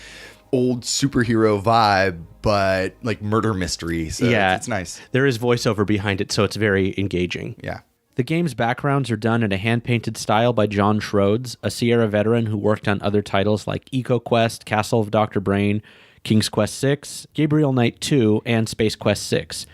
old superhero vibe, but like murder mystery. So yeah, it's nice. There is voiceover behind it, so it's very engaging. Yeah. The game's backgrounds are done in a hand-painted style by John Schroeds, a Sierra veteran who worked on other titles like EcoQuest, Castle of Dr. Brain, King's Quest VI, Gabriel Knight 2, and Space Quest 6.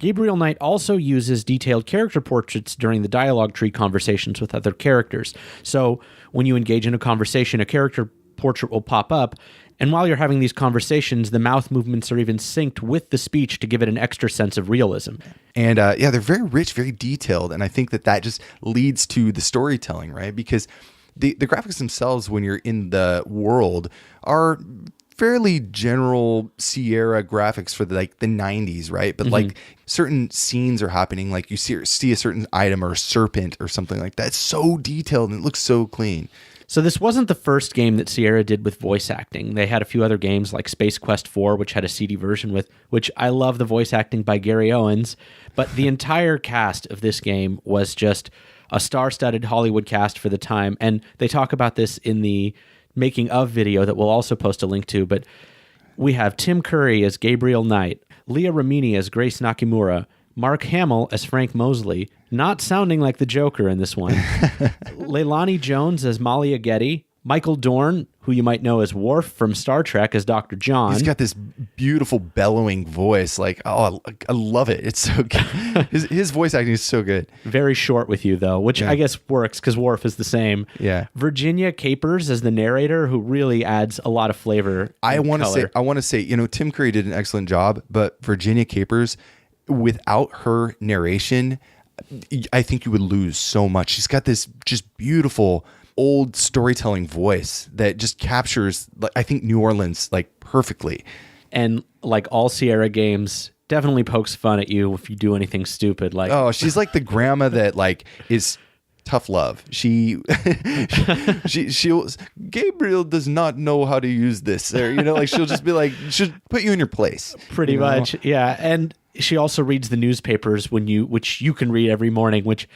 Gabriel Knight also uses detailed character portraits during the dialogue tree conversations with other characters. So when you engage in a conversation, a character portrait will pop up, and while you're having these conversations, the mouth movements are even synced with the speech to give it an extra sense of realism. And they're very rich, very detailed, and I think that just leads to the storytelling, right? Because the graphics themselves, when you're in the world, are fairly general Sierra graphics for the 90s, right? But like certain scenes are happening, like you see a certain item or a serpent or something like that. It's so detailed and it looks so clean. So this wasn't the first game that Sierra did with voice acting. They had a few other games like Space Quest 4, which had a CD version which I love the voice acting by Gary Owens. But the entire cast of this game was just a star-studded Hollywood cast for the time. And they talk about this in the making of video that we'll also post a link to. But we have Tim Curry as Gabriel Knight, Leah Remini as Grace Nakimura, Mark Hamill as Frank Mosely, not sounding like the Joker in this one, Leilani Jones as Malia Getty, Michael Dorn, who you might know as Worf from Star Trek, as Dr. John. He's got this beautiful bellowing voice. I love it. It's so good. His voice acting is so good. Very short with you, though, which I guess works because Worf is the same. Yeah. Virginia Capers as the narrator, who really adds a lot of flavor. I want to say, Tim Curry did an excellent job, but Virginia Capers, without her narration, I think you would lose so much. She's got this just beautiful old storytelling voice that just captures, I think, New Orleans perfectly. And like all Sierra games, definitely pokes fun at you if you do anything stupid. She's like the grandma that is tough love. She'll Gabriel does not know how to use this, or she'll just be she'll put you in your place. Pretty much, yeah. And she also reads the newspapers which you can read every morning, which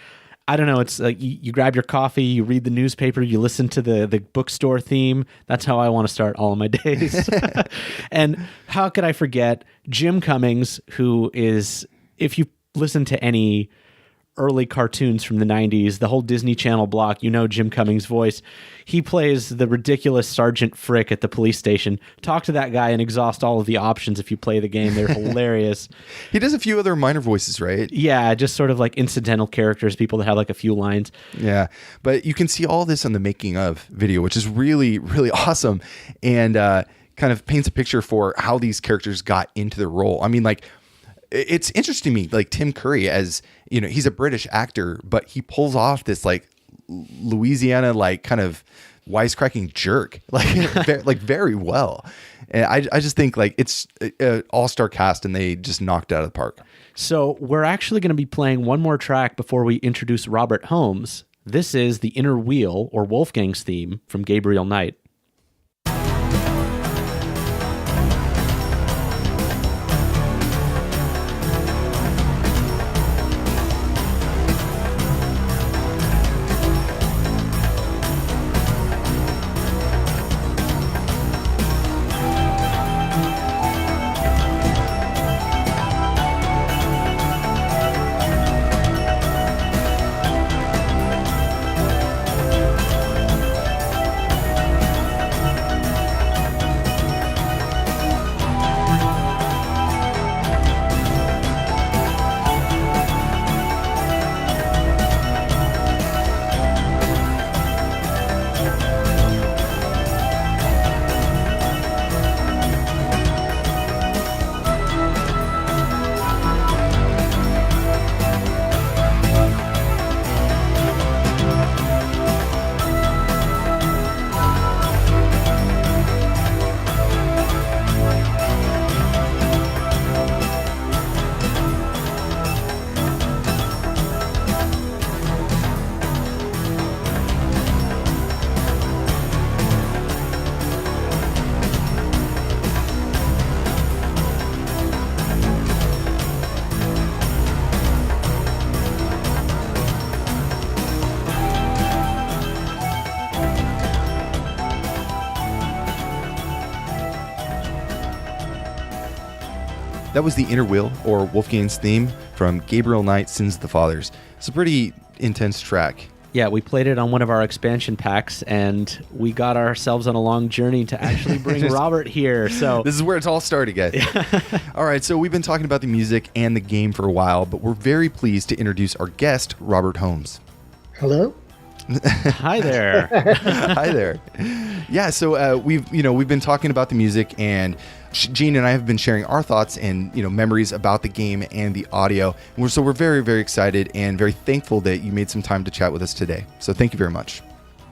I don't know. It's like you grab your coffee, you read the newspaper, you listen to the bookstore theme. That's how I want to start all of my days. And how could I forget Jim Cummings, who is, if you listen to any early cartoons from the 90s, the whole Disney Channel block, Jim Cummings' voice. He plays the ridiculous Sergeant Frick at the police station. Talk to that guy and exhaust all of the options if you play the game. They're hilarious. He does a few other minor voices, right? Yeah, just sort of like incidental characters, people that have a few lines. Yeah, but you can see all this on the making of video, which is really, really awesome, and kind of paints a picture for how these characters got into the role. I mean, it's interesting to me, Tim Curry, as he's a British actor, but he pulls off this Louisiana kind of wisecracking jerk very well. And I just think it's an all-star cast, and they just knocked it out of the park. So we're actually going to be playing one more track before we introduce Robert Holmes. This is the Inner Wheel, or Wolfgang's theme, from Gabriel Knight. That was the Inner Wheel, or Wolfgang's theme, from Gabriel Knight, Sins of the Fathers. It's a pretty intense track. Yeah, we played it on one of our expansion packs, and we got ourselves on a long journey to actually bring Robert here. So this is where it's all started, guys. All right, so we've been talking about the music and the game for a while, but we're very pleased to introduce our guest, Robert Holmes. Hello. Hi there. Hi there. Yeah, so we've been talking about the music, and Gene and I have been sharing our thoughts and memories about the game and the audio. So we're very, very excited and very thankful that you made some time to chat with us today. So thank you very much.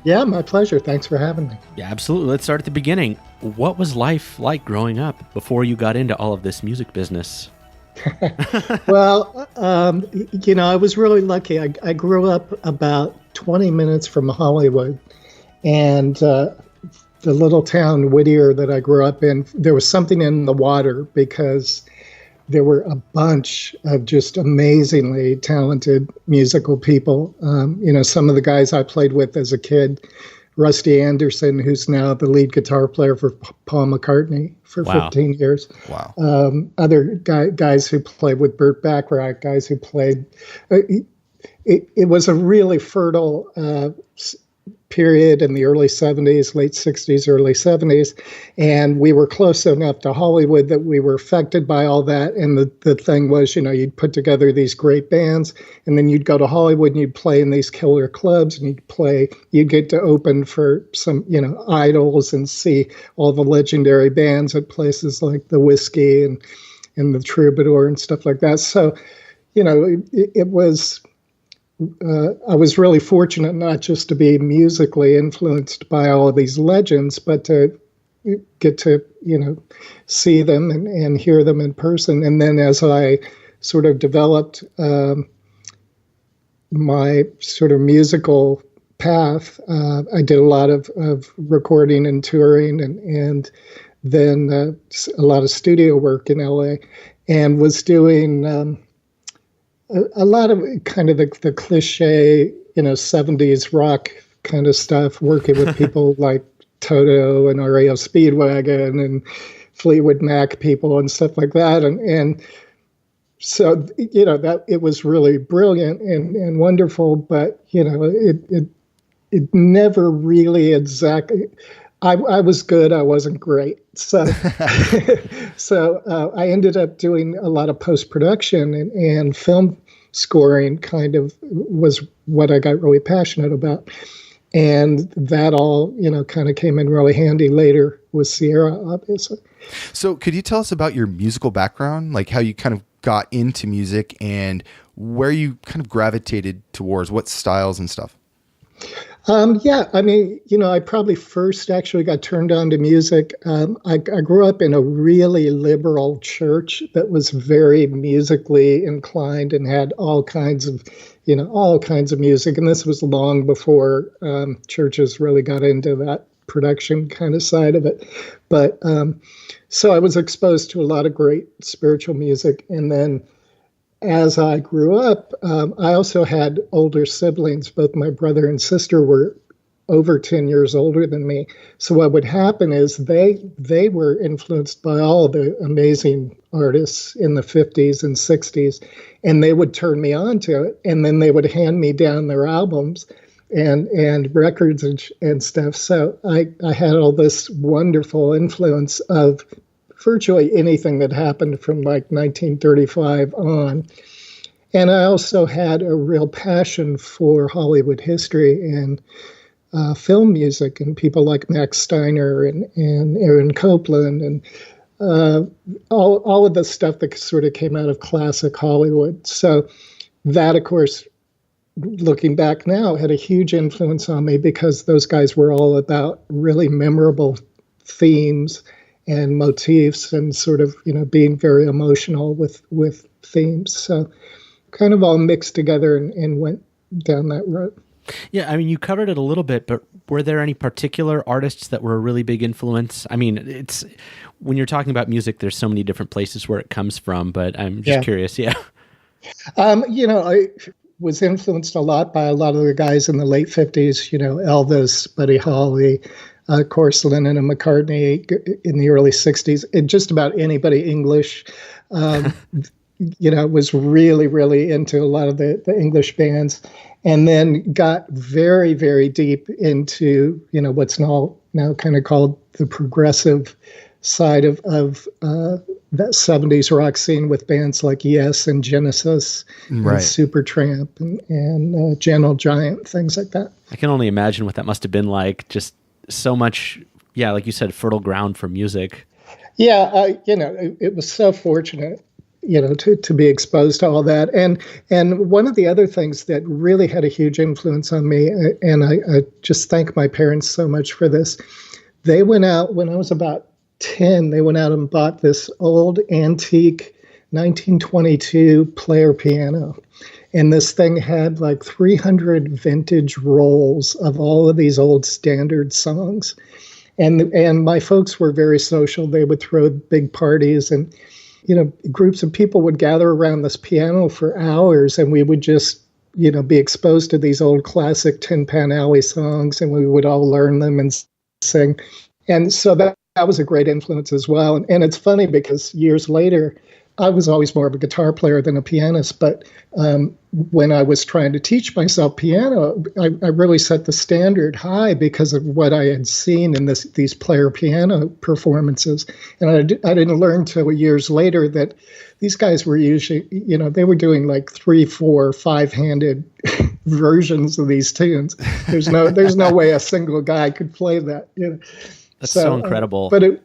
Yeah, my pleasure. Thanks for having me. Yeah, absolutely. Let's start at the beginning. What was life like growing up before you got into all of this music business? Well, I was really lucky. I grew up about 20 minutes from Hollywood, and the little town Whittier that I grew up in, there was something in the water because there were a bunch of just amazingly talented musical people. Some of the guys I played with as a kid, Rusty Anderson, who's now the lead guitar player for Paul McCartney for 15 years. Wow. Other guys who played with Burt Bacharach, guys who played. It was a really fertile period in the early 70s, late 60s, early 70s. And we were close enough to Hollywood that we were affected by all that. And the thing was, you'd put together these great bands, and then you'd go to Hollywood and you'd play in these killer clubs, and you'd get to open for some, idols and see all the legendary bands at places like the Whiskey and the Troubadour and stuff like that. So, it was... I was really fortunate not just to be musically influenced by all of these legends, but to get to, see them and hear them in person. And then as I sort of developed my sort of musical path, I did a lot of recording and touring and then a lot of studio work in LA, and was doing a lot of kind of the cliche, 70s rock kind of stuff, working with people like Toto and REO Speedwagon and Fleetwood Mac people and stuff like that. And so, that it was really brilliant and wonderful, but, it never really exactly... I was good. I wasn't great. So, I ended up doing a lot of post-production and film scoring kind of was what I got really passionate about. And that all, kind of came in really handy later with Sierra, obviously. So could you tell us about your musical background, like how you kind of got into music and where you kind of gravitated towards, what styles and stuff? Yeah, I mean, I probably first actually got turned on to music. I grew up in a really liberal church that was very musically inclined and had all kinds of music. And this was long before churches really got into that production kind of side of it. But so I was exposed to a lot of great spiritual music. And then as I grew up, I also had older siblings. Both my brother and sister were over 10 years older than me. So what would happen is they were influenced by all the amazing artists in the 50s and 60s, and they would turn me on to it. And then they would hand me down their albums and records and stuff. So I had all this wonderful influence of virtually anything that happened from like 1935 on. And I also had a real passion for Hollywood history and film music and people like Max Steiner and Aaron Copland and all of the stuff that sort of came out of classic Hollywood. So that, of course, looking back now, had a huge influence on me because those guys were all about really memorable themes and motifs and sort of, being very emotional with themes. So kind of all mixed together and went down that road. Yeah, I mean, you covered it a little bit, but were there any particular artists that were a really big influence? I mean, it's when you're talking about music, there's so many different places where it comes from, but I'm just curious. Yeah. I was influenced a lot by a lot of the guys in the late 50s, Elvis, Buddy Holly, of course, Lennon and McCartney in the early 60s, and just about anybody English, was really, really into a lot of the English bands, and then got very, very deep into, what's now kind of called the progressive side of that 70s rock scene with bands like Yes and Genesis and Supertramp and Gentle Giant, things like that. I can only imagine what that must have been like. Just so much, like you said, fertile ground for music. Yeah, it was so fortunate, to be exposed to all that. And one of the other things that really had a huge influence on me, and I just thank my parents so much for this, they went out when I was about 10, they went out and bought this old antique 1922 player piano. And this thing had like 300 vintage rolls of all of these old standard songs. And my folks were very social. They would throw big parties, and, groups of people would gather around this piano for hours, and we would just, be exposed to these old classic Tin Pan Alley songs, and we would all learn them and sing. And so that was a great influence as well. And it's funny because years later, I was always more of a guitar player than a pianist, but when I was trying to teach myself piano, I really set the standard high because of what I had seen in these player piano performances. And I didn't learn till years later that these guys were usually, they were doing like 3, 4, 5-handed versions of these tunes. There's no way a single guy could play that. That's so incredible. But it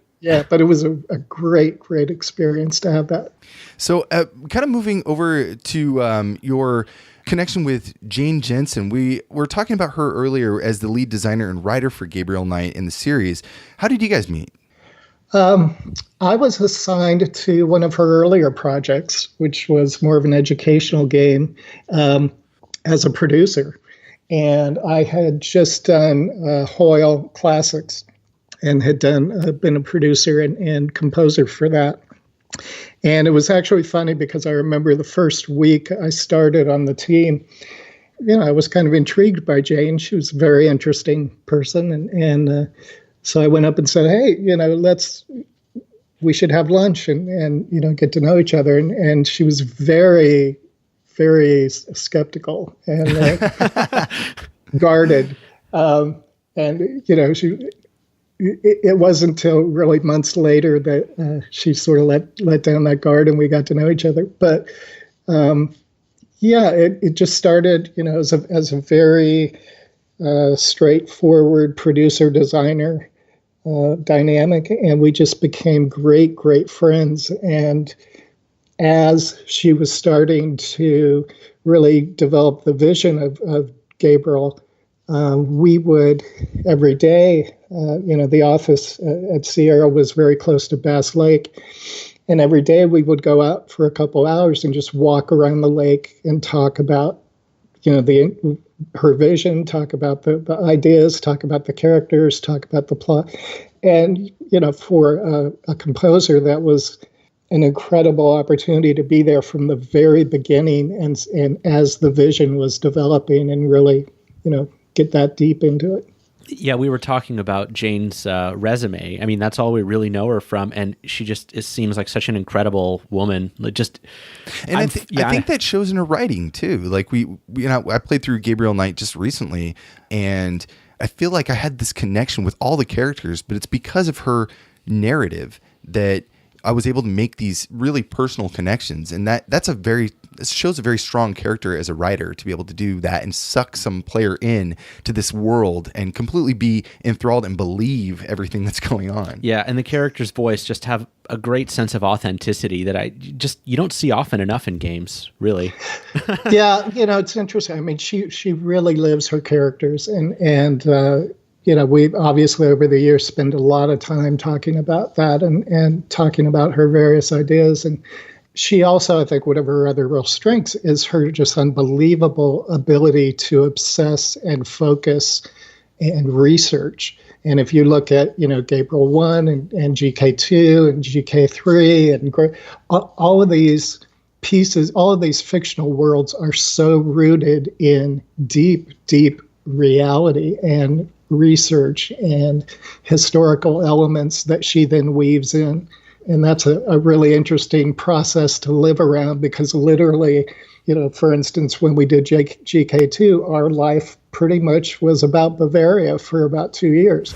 was a great, great experience to have that. So kind of moving over to your connection with Jane Jensen. We were talking about her earlier as the lead designer and writer for Gabriel Knight in the series. How did you guys meet? I was assigned to one of her earlier projects, which was more of an educational game, as a producer. And I had just done Hoyle Classics and had been a producer and composer for that. And it was actually funny because I remember the first week I started on the team, I was kind of intrigued by Jane. She was a very interesting person. And so I went up and said, hey, we should have lunch and get to know each other. And she was very, very skeptical and guarded. It wasn't until really months later that she sort of let down that guard and we got to know each other. But it just started, as a very straightforward producer designer dynamic, and we just became great, great friends. And as she was starting to really develop the vision of Gabriel, we would every day, the office at Sierra was very close to Bass Lake. And every day we would go out for a couple hours and just walk around the lake and talk about, her vision, talk about the ideas, talk about the characters, talk about the plot. And, for a composer, that was an incredible opportunity to be there from the very beginning and as the vision was developing and really, get that deep into it. Yeah, we were talking about Jane's resume. I mean, that's all we really know her from, and she just seems like such an incredible woman. I think that shows in her writing too. Like I played through Gabriel Knight just recently, and I feel like I had this connection with all the characters, but it's because of her narrative that I was able to make these really personal connections, and it shows a very strong character as a writer to be able to do that and suck some player in to this world and completely be enthralled and believe everything that's going on. Yeah, and the character's voice just have a great sense of authenticity that you don't see often enough in games, really. Yeah, it's interesting. I mean, she really lives her characters, and we obviously over the years spend a lot of time talking about that and talking about her various ideas. And she also, I think, one of her other real strengths is her just unbelievable ability to obsess and focus and research. And if you look at, Gabriel 1 and GK2 and GK3 and all of these pieces, all of these fictional worlds are so rooted in deep, deep reality and research and historical elements that she then weaves in. And that's a really interesting process to live around, because literally, for instance, when we did GK2, our life pretty much was about Bavaria for about 2 years.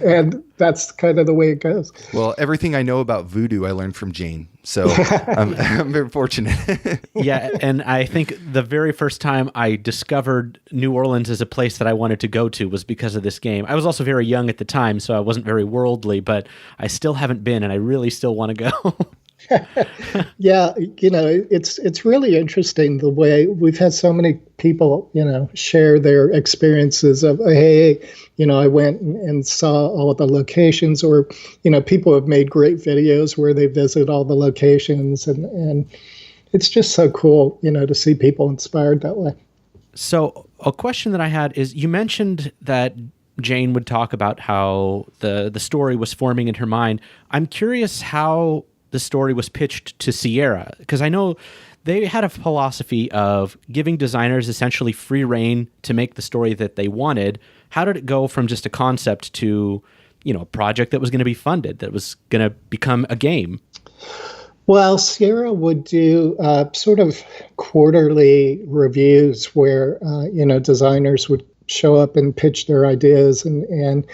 And that's kind of the way it goes. Well, everything I know about voodoo, I learned from Jane. So I'm very fortunate. Yeah. And I think the very first time I discovered New Orleans as a place that I wanted to go to was because of this game. I was also very young at the time, so I wasn't very worldly, but I still haven't been, and I really still want to go. Yeah, it's really interesting the way we've had so many people, share their experiences of, hey, I went and saw all of the locations, or, people have made great videos where they visit all the locations, and it's just so cool, to see people inspired that way. So a question that I had is, you mentioned that Jane would talk about how the story was forming in her mind. I'm curious how the story was pitched to Sierra, because I know they had a philosophy of giving designers essentially free rein to make the story that they wanted. How did it go from just a concept to, a project that was going to be funded, that was going to become a game? Well, Sierra would do sort of quarterly reviews where, designers would show up and pitch their ideas, and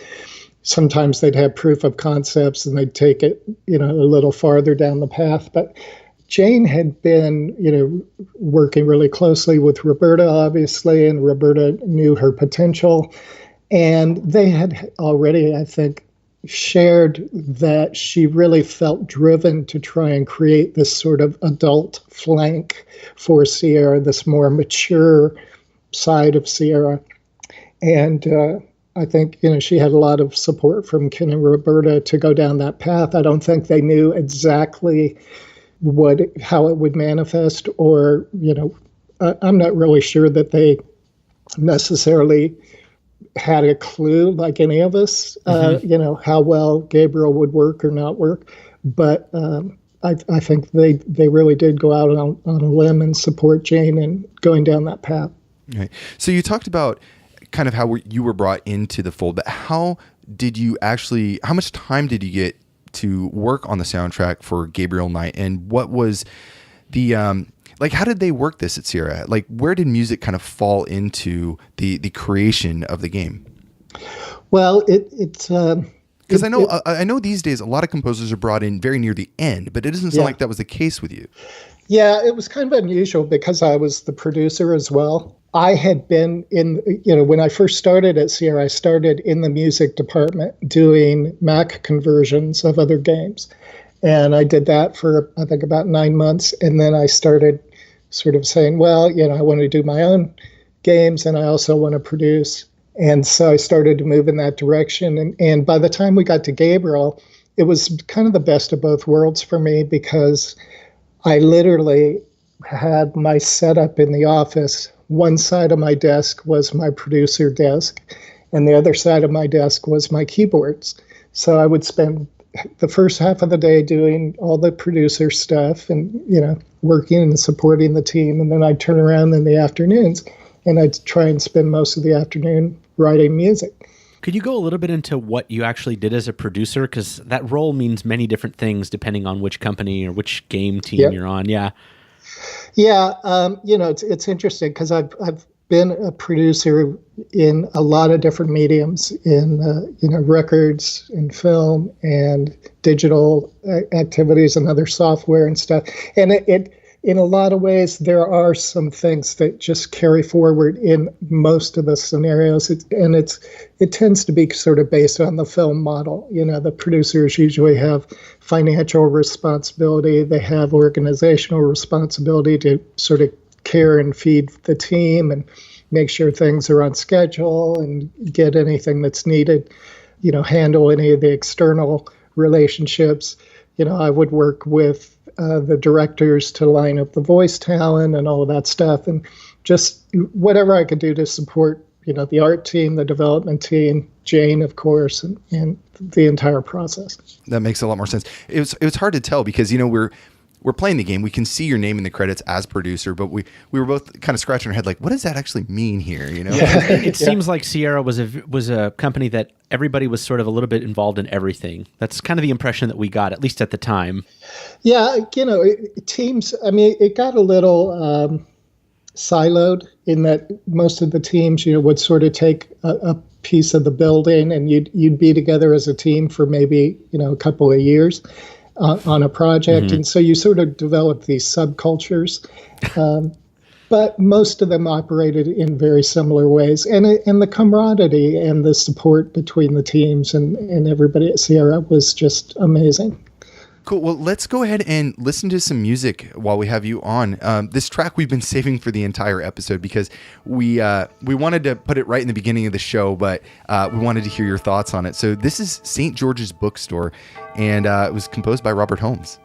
sometimes they'd have proof of concepts and they'd take it, a little farther down the path. But Jane had been, working really closely with Roberta, obviously, and Roberta knew her potential. And they had already, I think, shared that she really felt driven to try and create this sort of adult flank for Sierra, this more mature side of Sierra. And I think, she had a lot of support from Ken and Roberta to go down that path. I don't think they knew exactly how it would manifest, or, I'm not really sure that they necessarily had a clue, like any of us, how well Gabriel would work or not work. But I think they really did go out on a limb and support Jane in going down that path. Right. So you talked about kind of how you were brought into the fold, but how much time did you get to work on the soundtrack for Gabriel Knight, and what was the, how did they work this at Sierra? Like, where did music kind of fall into the creation of the game? Well, it's because I know these days a lot of composers are brought in very near the end, but it doesn't sound like that was the case with you. Yeah, it was kind of unusual because I was the producer as well. I had been when I first started at Sierra, I started in the music department doing Mac conversions of other games. And I did that for, I think, about 9 months. And then I started sort of saying, well, I want to do my own games and I also want to produce. And so I started to move in that direction. And by the time we got to Gabriel, it was kind of the best of both worlds for me, because I literally had my setup in the office. One side of my desk was my producer desk, and the other side of my desk was my keyboards. So I would spend the first half of the day doing all the producer stuff and, working and supporting the team. And then I'd turn around in the afternoons and I'd try and spend most of the afternoon writing music. Could you go a little bit into what you actually did as a producer? Because that role means many different things depending on which company or which game team you're on. Yeah. Yeah. It's interesting because I've been a producer in a lot of different mediums, in records and film and digital activities and other software and stuff. And it in a lot of ways, there are some things that just carry forward in most of the scenarios. It tends to be sort of based on the film model. The producers usually have financial responsibility. They have organizational responsibility to sort of care and feed the team and make sure things are on schedule and get anything that's needed, handle any of the external relationships. I would work with the directors to line up the voice talent and all of that stuff, and just whatever I could do to support, the art team, the development team, Jane, of course, and the entire process. That makes a lot more sense. It was hard to tell because, we're playing the game, we can see your name in the credits as producer, but we were both kind of scratching our head like, what does that actually mean here? You know, it seems like Sierra was a company that everybody was sort of a little bit involved in everything. That's kind of the impression that we got, at least at the time. Yeah, teams. I mean, it got a little siloed in that most of the teams, would sort of take a piece of the building, and you'd be together as a team for maybe a couple of years on a project, and so you sort of develop these subcultures. But most of them operated in very similar ways, and the camaraderie and the support between the teams and everybody at Sierra was just amazing. Cool. Well, let's go ahead and listen to some music while we have you on. This track we've been saving for the entire episode because we wanted to put it right in the beginning of the show, but we wanted to hear your thoughts on it. So this is St. George's Bookstore, and it was composed by Robert Holmes.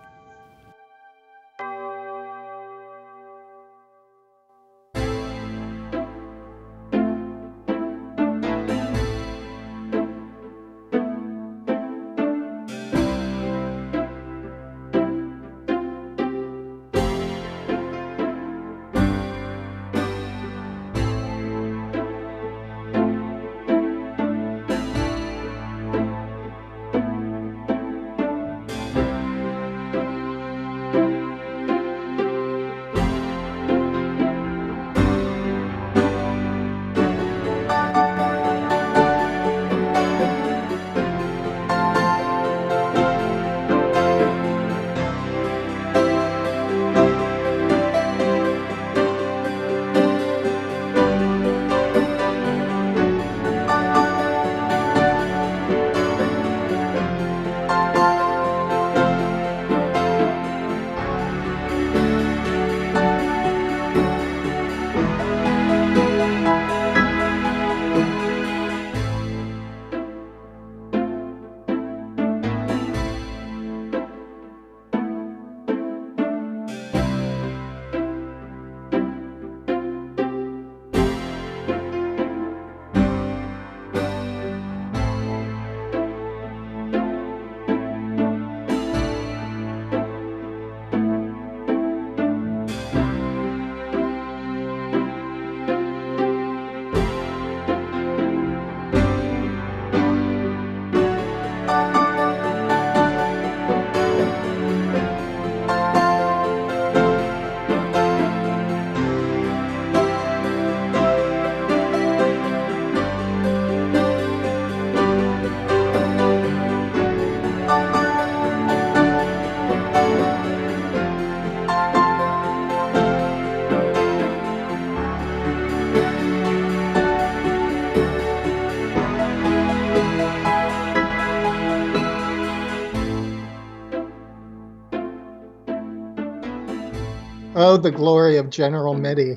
Oh, the glory of General MIDI.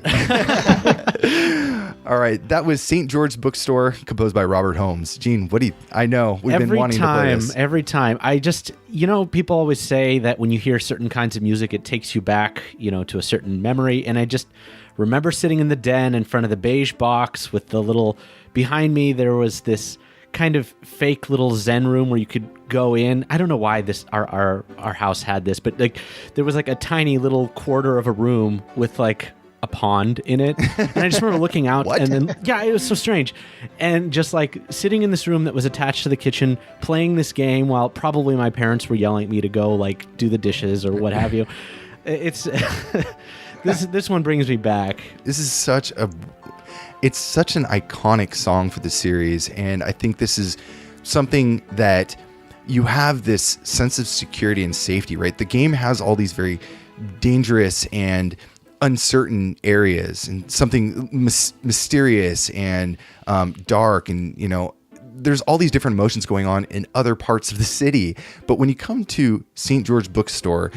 All right, that was St. George's Bookstore, composed by Robert Holmes. Gene, I know we've been wanting to play this. Every time. I just, people always say that when you hear certain kinds of music, it takes you back, to a certain memory. And I just remember sitting in the den in front of the beige box with the little, behind me, there was this kind of fake little Zen room where you could go in. I don't know why our house had this, but there was a tiny little quarter of a room with a pond in it. And I just remember looking out and then, it was so strange. And just sitting in this room that was attached to the kitchen, playing this game while probably my parents were yelling at me to go do the dishes or what have you. It's, this one brings me back. This is it's such an iconic song for the series. And I think this is something that you have this sense of security and safety, right? The game has all these very dangerous and uncertain areas and something mysterious and dark, and there's all these different emotions going on in other parts of the city. But when you come to St. George Bookstore,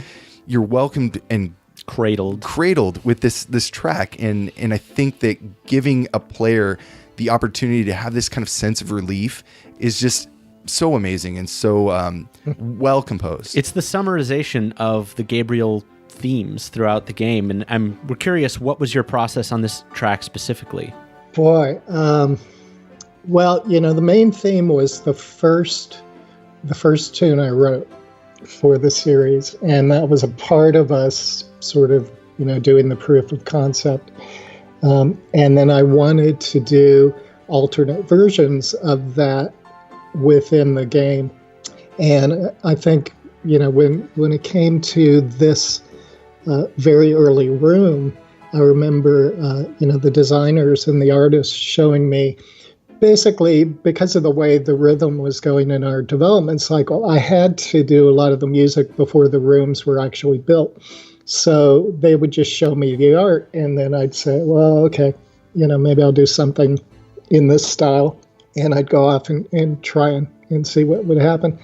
you're welcomed and cradled with this track, and I think that giving a player the opportunity to have this kind of sense of relief is just so amazing and so well composed. It's the summarization of the Gabriel themes throughout the game, and we're curious, what was your process on this track specifically? Boy, well, the main theme was the first tune I wrote, for the series, and that was a part of us sort of, doing the proof of concept. And then I wanted to do alternate versions of that within the game. And I think, when it came to this very early room, I remember, the designers and the artists showing me, basically, because of the way the rhythm was going in our development cycle, I had to do a lot of the music before the rooms were actually built. So they would just show me the art, and then I'd say, well, okay, maybe I'll do something in this style. And I'd go off and try and see what would happen.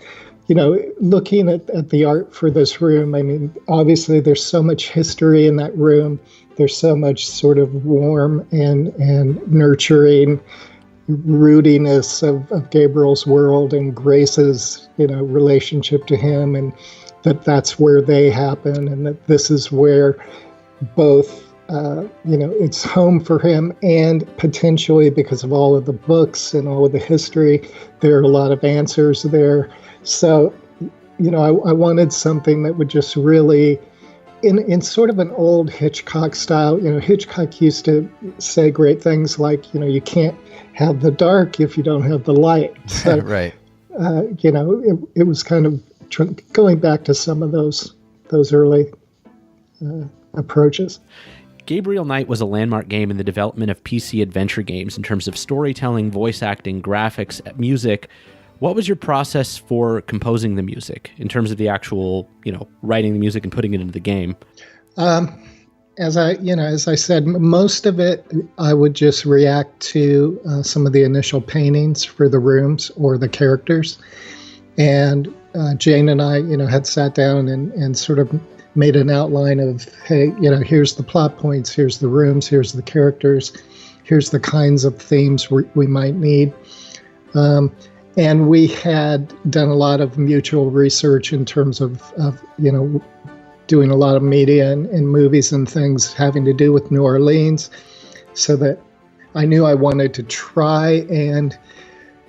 Looking at the art for this room, I mean, obviously there's so much history in that room. There's so much sort of warm and nurturing rootiness of Gabriel's world and Grace's, relationship to him, and that's where they happen, and that this is where both, it's home for him, and potentially, because of all of the books and all of the history, there are a lot of answers there. So, I wanted something that would just really, in sort of an old Hitchcock style, Hitchcock used to say great things like, you can't have the dark if you don't have the light. So, right. It was kind of going back to some of those early approaches. Gabriel Knight was a landmark game in the development of PC adventure games in terms of storytelling, voice acting, graphics, music. What was your process for composing the music in terms of the actual, writing the music and putting it into the game? As I said, most of it, I would just react to some of the initial paintings for the rooms or the characters. And Jane and I, had sat down and sort of made an outline of, hey, here's the plot points, here's the rooms, here's the characters, here's the kinds of themes we might need. And we had done a lot of mutual research in terms of doing a lot of media and movies and things having to do with New Orleans, so that I knew I wanted to try and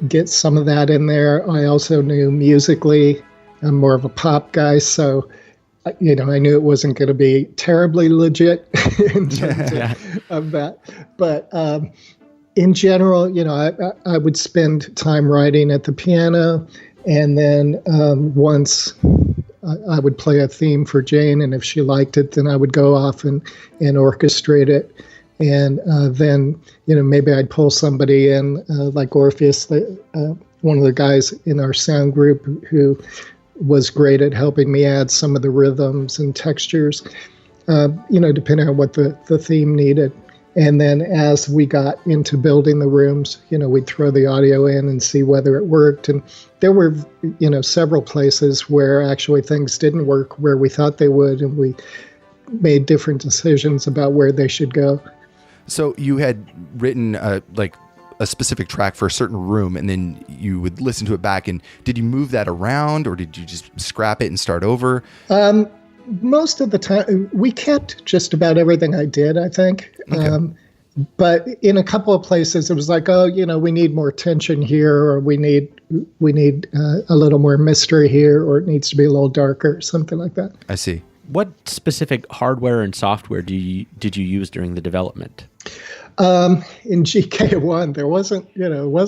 get some of that in there. I also knew musically, I'm more of a pop guy, so I knew it wasn't going to be terribly legit in terms of that. But in general, I would spend time writing at the piano, and then once I would play a theme for Jane, and if she liked it, then I would go off and orchestrate it. And then, maybe I'd pull somebody in, like Orpheus, one of the guys in our sound group who was great at helping me add some of the rhythms and textures, depending on what the theme needed. And then as we got into building the rooms, we'd throw the audio in and see whether it worked. And there were, several places where actually things didn't work where we thought they would, and we made different decisions about where they should go. So you had written a specific track for a certain room, and then you would listen to it back. And did you move that around, or did you just scrap it and start over? Most of the time, we kept just about everything I did, I think. Okay. But in a couple of places, it was like, we need more tension here, or we need a little more mystery here, or it needs to be a little darker, something like that. I see. What specific hardware and software did you use during the development? In GK1, there wasn't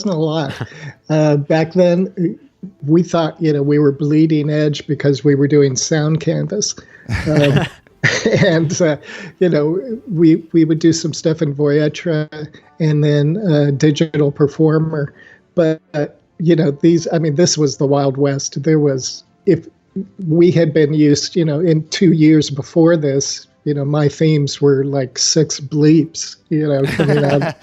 a lot. Back then, we thought, we were bleeding edge because we were doing Sound Canvas. And, we would do some stuff in Voyetra and then Digital Performer. But, this was the Wild West. If we had been used, in 2 years before this, my themes were like 6 bleeps, coming out.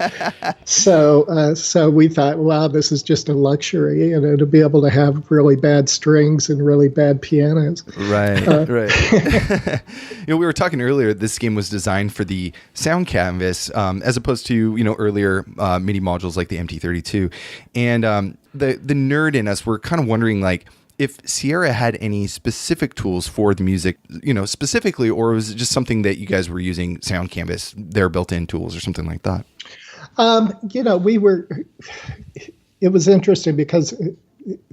So we thought, wow, this is just a luxury, to be able to have really bad strings and really bad pianos. Right, right. We were talking earlier, this game was designed for the Sound Canvas, as opposed to, earlier MIDI modules like the MT32. And the nerd in us, we're kind of wondering, like, if Sierra had any specific tools for the music, specifically, or was it just something that you guys were using Sound Canvas, their built-in tools or something like that? It was interesting because,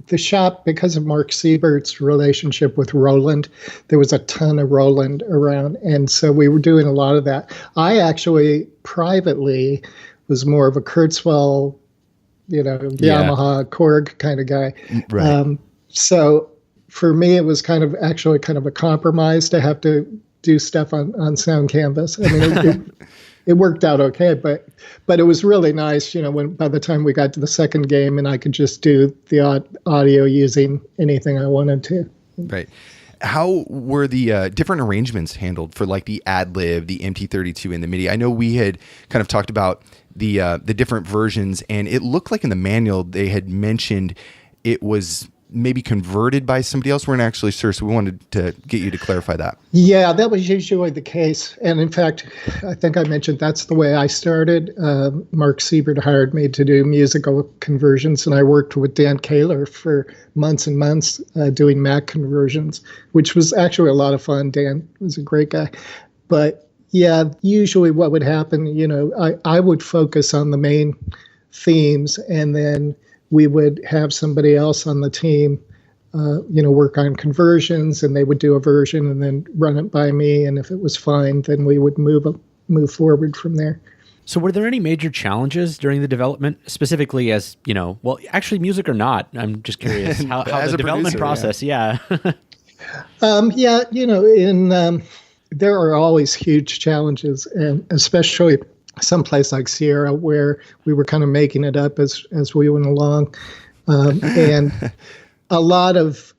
the shop, because of Mark Siebert's relationship with Roland, there was a ton of Roland around. And so we were doing a lot of that. I actually privately was more of a Kurzweil, Yamaha Korg kind of guy. Right. So for me, it was kind of a compromise to have to do stuff on Sound Canvas. I mean, it worked out okay, but it was really nice, when by the time we got to the second game and I could just do the audio using anything I wanted to. Right. How were the different arrangements handled for like the ad lib, the MT32, and the MIDI? I know we had kind of talked about the different versions, and it looked like in the manual they had mentioned it was maybe converted by somebody else. We're not actually sure, so we wanted to get you to clarify that. Yeah, that was usually the case. And in fact, I think I mentioned that's the way I started. Mark Siebert hired me to do musical conversions, and I worked with Dan Kaler for months and months doing Mac conversions, which was actually a lot of fun. Dan was a great guy. But yeah, usually what would happen, I would focus on the main themes, and then we would have somebody else on the team, work on conversions, and they would do a version and then run it by me. And if it was fine, then we would move forward from there. So were there any major challenges during the development, specifically as, actually music or not? I'm just curious how the development process, yeah. There are always huge challenges, and especially someplace like Sierra, where we were kind of making it up as we went along. And a lot of,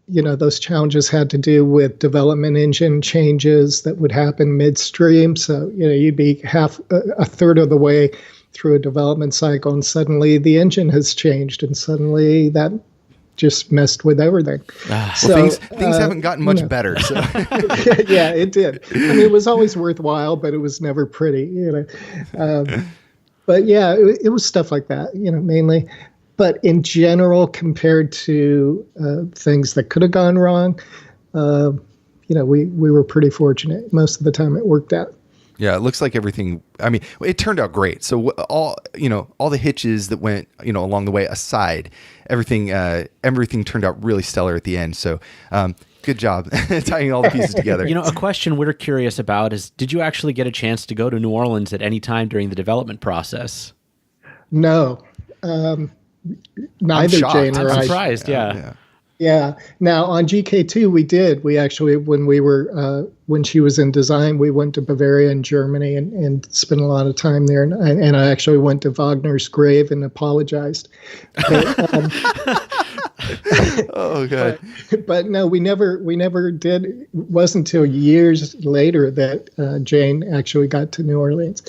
those challenges had to do with development engine changes that would happen midstream. So, you'd be a third of the way through a development cycle, and suddenly the engine has changed, and suddenly that just messed with everything. Things haven't gotten much better. So. Yeah, it did. I mean, it was always worthwhile, but it was never pretty, But yeah, it was stuff like that, mainly. But in general, compared to things that could have gone wrong, we were pretty fortunate. Most of the time, it worked out. Yeah, it looks like everything. I mean, it turned out great. So all the hitches that went along the way aside, everything turned out really stellar at the end. So good job tying all the pieces together. A question we're curious about is: did you actually get a chance to go to New Orleans at any time during the development process? No, neither Jane or I. I'm surprised. Yeah. Yeah. Now on GK2 we did. We actually, when she was in design, we went to Bavaria and Germany and spent a lot of time there. And I actually went to Wagner's grave and apologized. But, oh God. But no, we never did. It wasn't until years later that Jane actually got to New Orleans.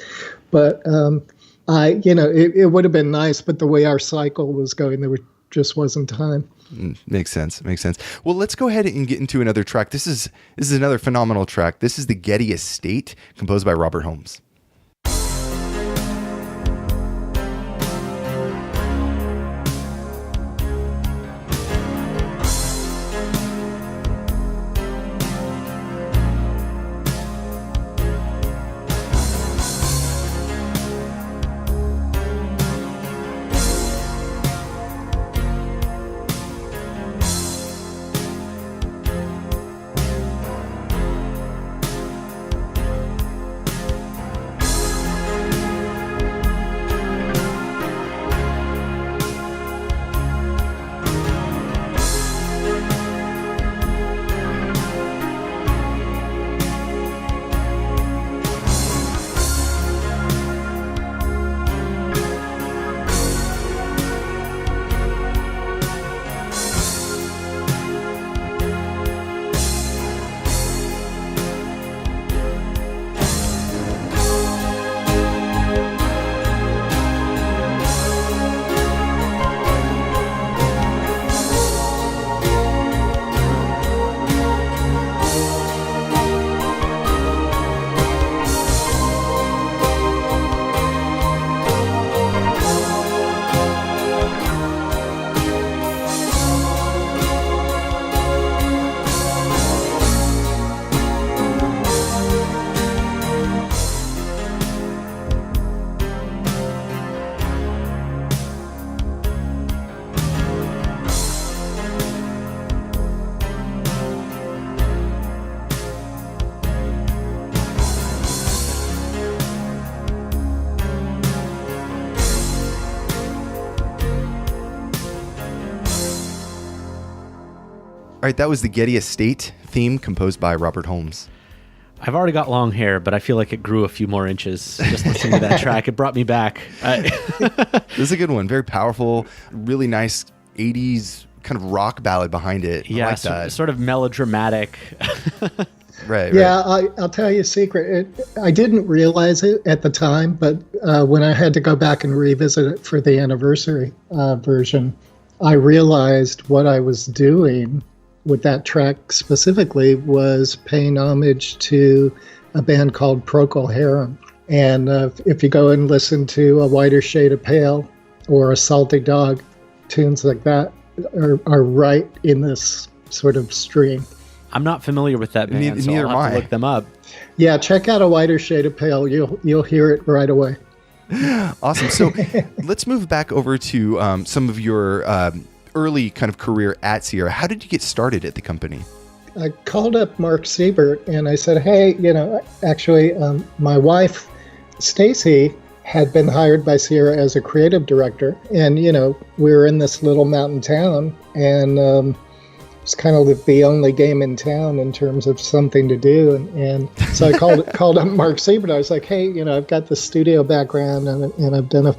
But it would have been nice, but the way our cycle was going, just wasn't time. Makes sense. Well, let's go ahead and get into another track. This is another phenomenal track. This is the Gedde Estate, composed by Robert Holmes. right, that was the Gedde Estate theme composed by Robert Holmes. I've already got long hair, but I feel like it grew a few more inches just listening to that track. It brought me back. This is a good one. Very powerful, really nice 80s kind of rock ballad behind it. Yeah, I like that. Sort of melodramatic. Right. Yeah, I'll tell you a secret. I didn't realize it at the time, but when I had to go back and revisit it for the anniversary version, I realized what I was doing with that track specifically was paying homage to a band called Procol Harum. And if you go and listen to A Whiter Shade of Pale or A Salty Dog, tunes like that are right in this sort of stream. I'm not familiar with that band, so neither I'll have am to I. look them up. Yeah, check out A Whiter Shade of Pale. You'll hear it right away. Awesome. So let's move back over to some of your early kind of career at Sierra. How did you get started at the company? I called up Mark Siebert and I said, hey, actually, my wife, Stacy, had been hired by Sierra as a creative director. And, we were in this little mountain town and it's kind of the only game in town in terms of something to do. And so I called up Mark Siebert. I was like, hey, I've got the studio background and I've done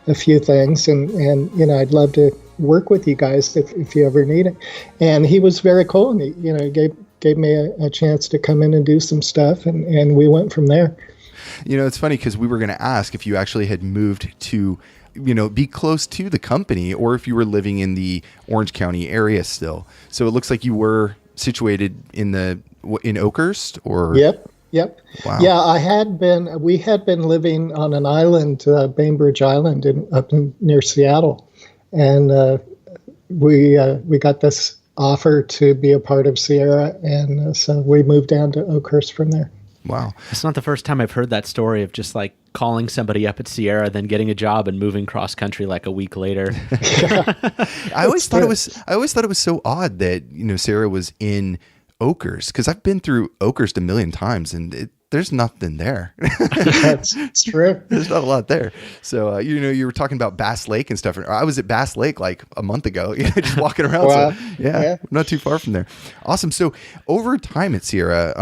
a few things and I'd love to work with you guys if you ever need it. And he was very cool, and he gave me a chance to come in and do some stuff, and we went from there. It's funny because we were going to ask if you actually had moved to be close to the company or if you were living in the Orange County area still. So it looks like you were situated in Oakhurst, or Yep. Wow. Yeah, we had been living on an island, Bainbridge Island, up near Seattle. And we got this offer to be a part of Sierra, and so we moved down to Oakhurst from there. Wow. It's not the first time I've heard that story of just like calling somebody up at Sierra, then getting a job and moving cross country like a week later. I always thought it was so odd that Sierra was in Oakhurst, because I've been through Oakhurst a million times and there's nothing there. That's true. There's not a lot there. So, you were talking about Bass Lake and stuff. I was at Bass Lake like a month ago, just walking around. Wow. So, yeah, not too far from there. Awesome. So over time at Sierra,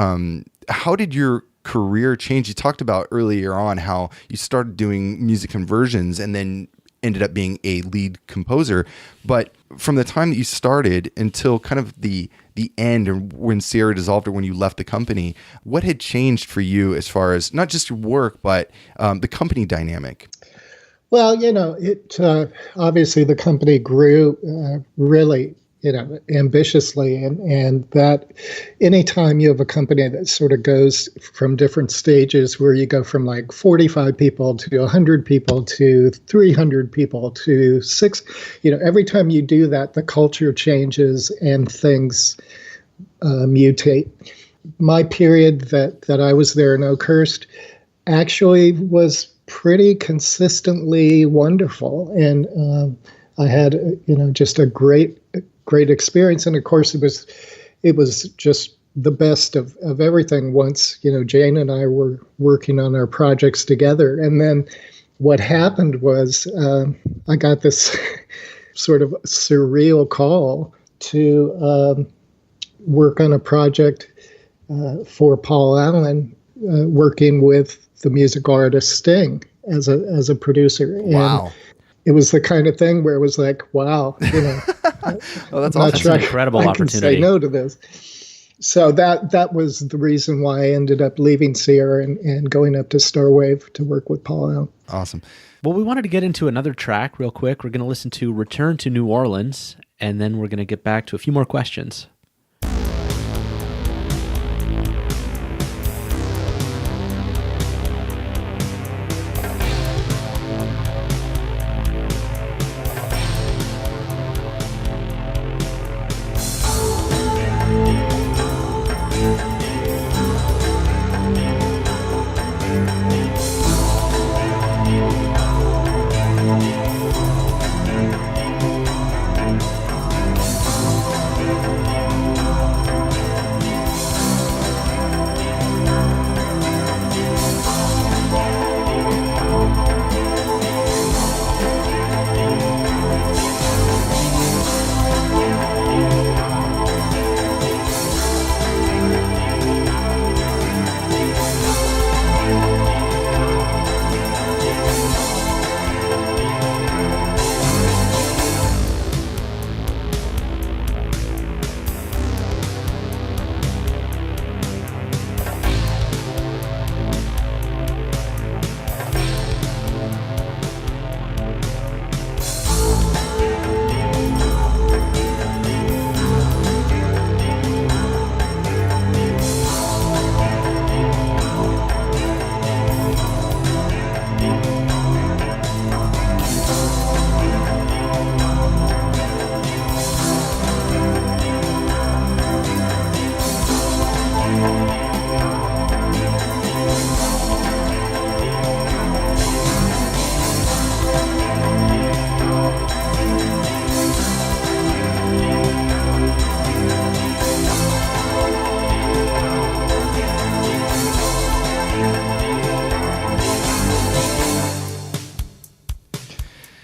how did your career change? You talked about earlier on how you started doing music conversions and then ended up being a lead composer. But from the time that you started until kind of the end, and when Sierra dissolved or when you left the company, what had changed for you as far as not just your work, but the company dynamic? Well, it obviously the company grew really, ambitiously, and that anytime you have a company that sort of goes from different stages where you go from like 45 people to 100 people to 300 people to 6, every time you do that, the culture changes and things mutate. My period that I was there in Oakhurst actually was pretty consistently wonderful, and I had just a great experience. And of course it was just the best of everything once Jane and I were working on our projects together. And then what happened was I got this sort of surreal call to work on a project for Paul Allen, working with the music artist Sting as a producer. Wow. And it was the kind of thing where it was like, wow, Oh, that's I'm not awesome. sure An incredible I can opportunity. say no to this. So that was the reason why I ended up leaving Sierra and going up to Starwave to work with Paul Allen. Awesome. Well, we wanted to get into another track real quick. We're going to listen to Return to New Orleans, and then we're going to get back to a few more questions.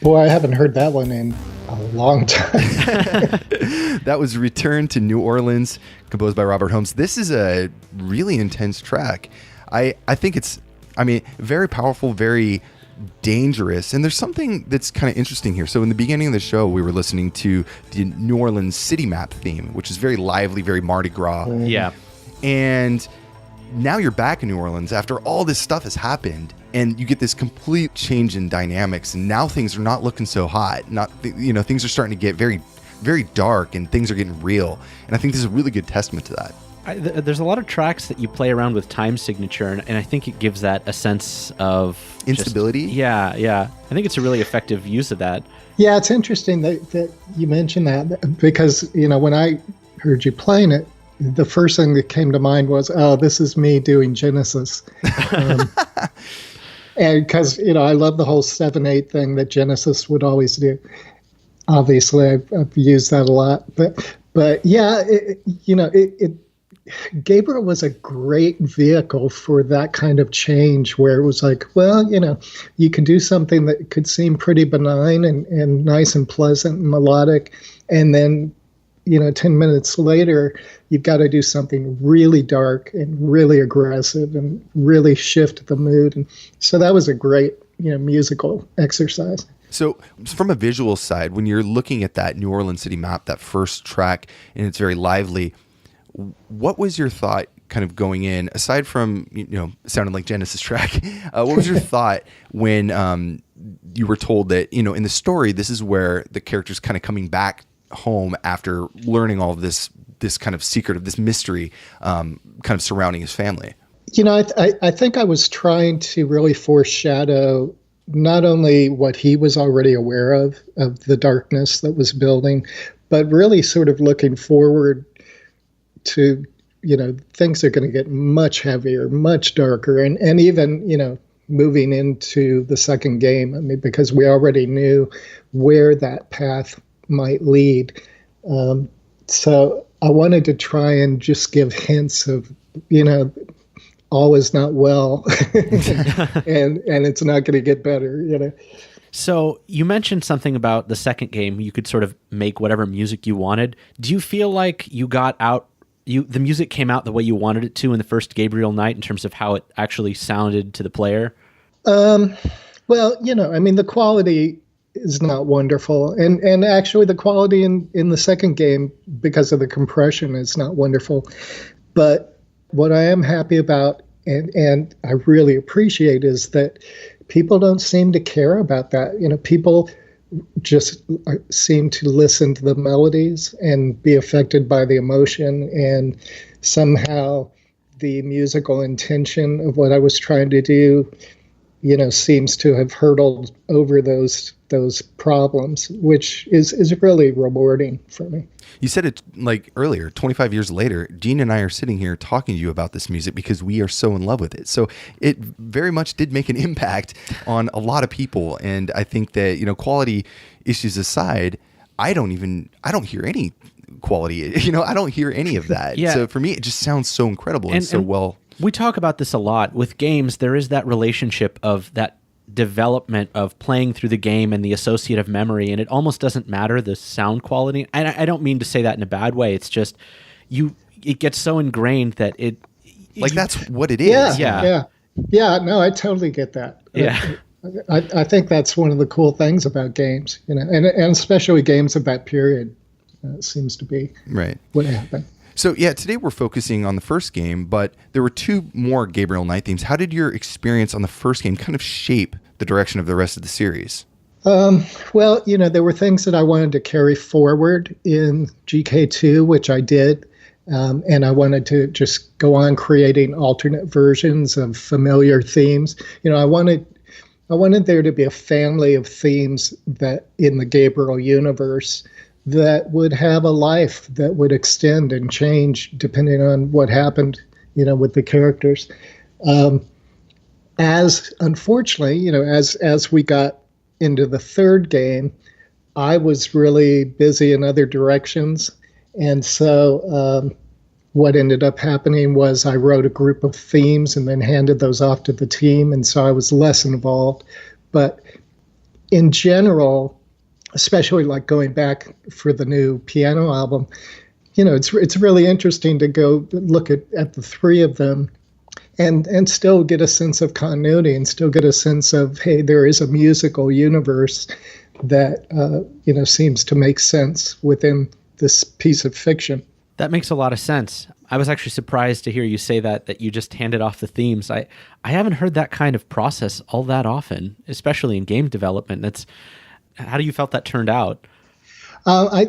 Boy, I haven't heard that one in a long time. That was Return to New Orleans, composed by Robert Holmes. This is a really intense track. I think it's, very powerful, very dangerous. And there's something that's kind of interesting here. So in the beginning of the show, we were listening to the New Orleans city map theme, which is very lively, very Mardi Gras. Yeah. And now you're back in New Orleans after all this stuff has happened, and you get this complete change in dynamics. And now things are not looking so hot. Things are starting to get very, very dark, and things are getting real. And I think this is a really good testament to that. There's a lot of tracks that you play around with time signature, and I think it gives that a sense of instability. Yeah. I think it's a really effective use of that. Yeah, it's interesting that you mentioned that, because, when I heard you playing it, the first thing that came to mind was, oh, this is me doing Genesis. And because, I love the whole 7/8 thing that Genesis would always do. Obviously, I've used that a lot. But yeah, Gabriel was a great vehicle for that kind of change, where it was like, well, you can do something that could seem pretty benign and nice and pleasant and melodic, and then 10 minutes later, you've got to do something really dark and really aggressive and really shift the mood. And so that was a great, musical exercise. So from a visual side, when you're looking at that New Orleans city map, that first track, and it's very lively, what was your thought kind of going in, aside from, sounding like Genesis track, what was your thought when you were told that, in the story, this is where the character's kind of coming back home after learning all of this kind of secret of this mystery kind of surrounding his family? I think I was trying to really foreshadow not only what he was already aware of the darkness that was building, but really sort of looking forward to, things are going to get much heavier, much darker, and even, moving into the second game. Because we already knew where that path might lead. So I wanted to try and just give hints of, all is not well, and it's not going to get better, So you mentioned something about the second game. You could sort of make whatever music you wanted. Do you feel like you got out, the music came out the way you wanted it to in the first Gabriel Knight, in terms of how it actually sounded to the player? Well, the quality is not wonderful. And actually the quality in the second game, because of the compression, is not wonderful. But what I am happy about, and I really appreciate, is that people don't seem to care about that. People just seem to listen to the melodies and be affected by the emotion, and somehow the musical intention of what I was trying to do, seems to have hurdled over those problems, which is really rewarding for me. You said it like earlier, 25 years later, Gene and I are sitting here talking to you about this music because we are so in love with it. So it very much did make an impact on a lot of people. And I think that, quality issues aside, I don't hear any quality, I don't hear any of that. Yeah. So for me, it just sounds so incredible and so well. We talk about this a lot with games. There is that relationship of that development of playing through the game and the associative memory, and it almost doesn't matter the sound quality. And I don't mean to say that in a bad way. It's just it gets so ingrained that that's what it is. Yeah. No, I totally get that. Yeah. I think that's one of the cool things about games, and especially games of that period. Seems to be right what happened. So yeah, today we're focusing on the first game, but there were two more Gabriel Knight themes. How did your experience on the first game kind of shape the direction of the rest of the series? Well, there were things that I wanted to carry forward in GK2, which I did. And I wanted to just go on creating alternate versions of familiar themes. I wanted there to be a family of themes that in the Gabriel universe that would have a life that would extend and change depending on what happened, with the characters. As unfortunately, as we got into the third game, I was really busy in other directions. And so what ended up happening was I wrote a group of themes and then handed those off to the team. And so I was less involved. But in general, especially like going back for the new piano album, it's really interesting to go look at the three of them and still get a sense of continuity and still get a sense of, hey, there is a musical universe that seems to make sense within this piece of fiction. That makes a lot of sense. I was actually surprised to hear you say that you just handed off the themes. I haven't heard that kind of process all that often, especially in game development. How do you felt that turned out? I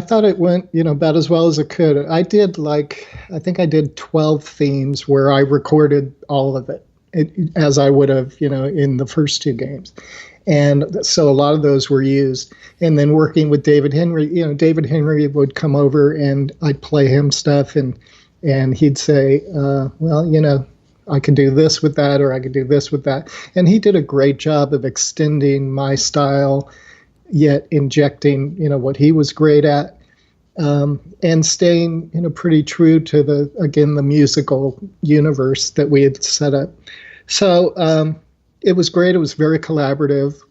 thought it went, about as well as it could. I think I did 12 themes where I recorded all of it as I would have, in the first two games. And so a lot of those were used. And then working with David Henry, David Henry would come over and I'd play him stuff and he'd say, I could do this with that, or I could do this with that. And he did a great job of extending my style, yet injecting, what he was great at, and staying, pretty true to the musical universe that we had set up. So it was great. It was very collaborative.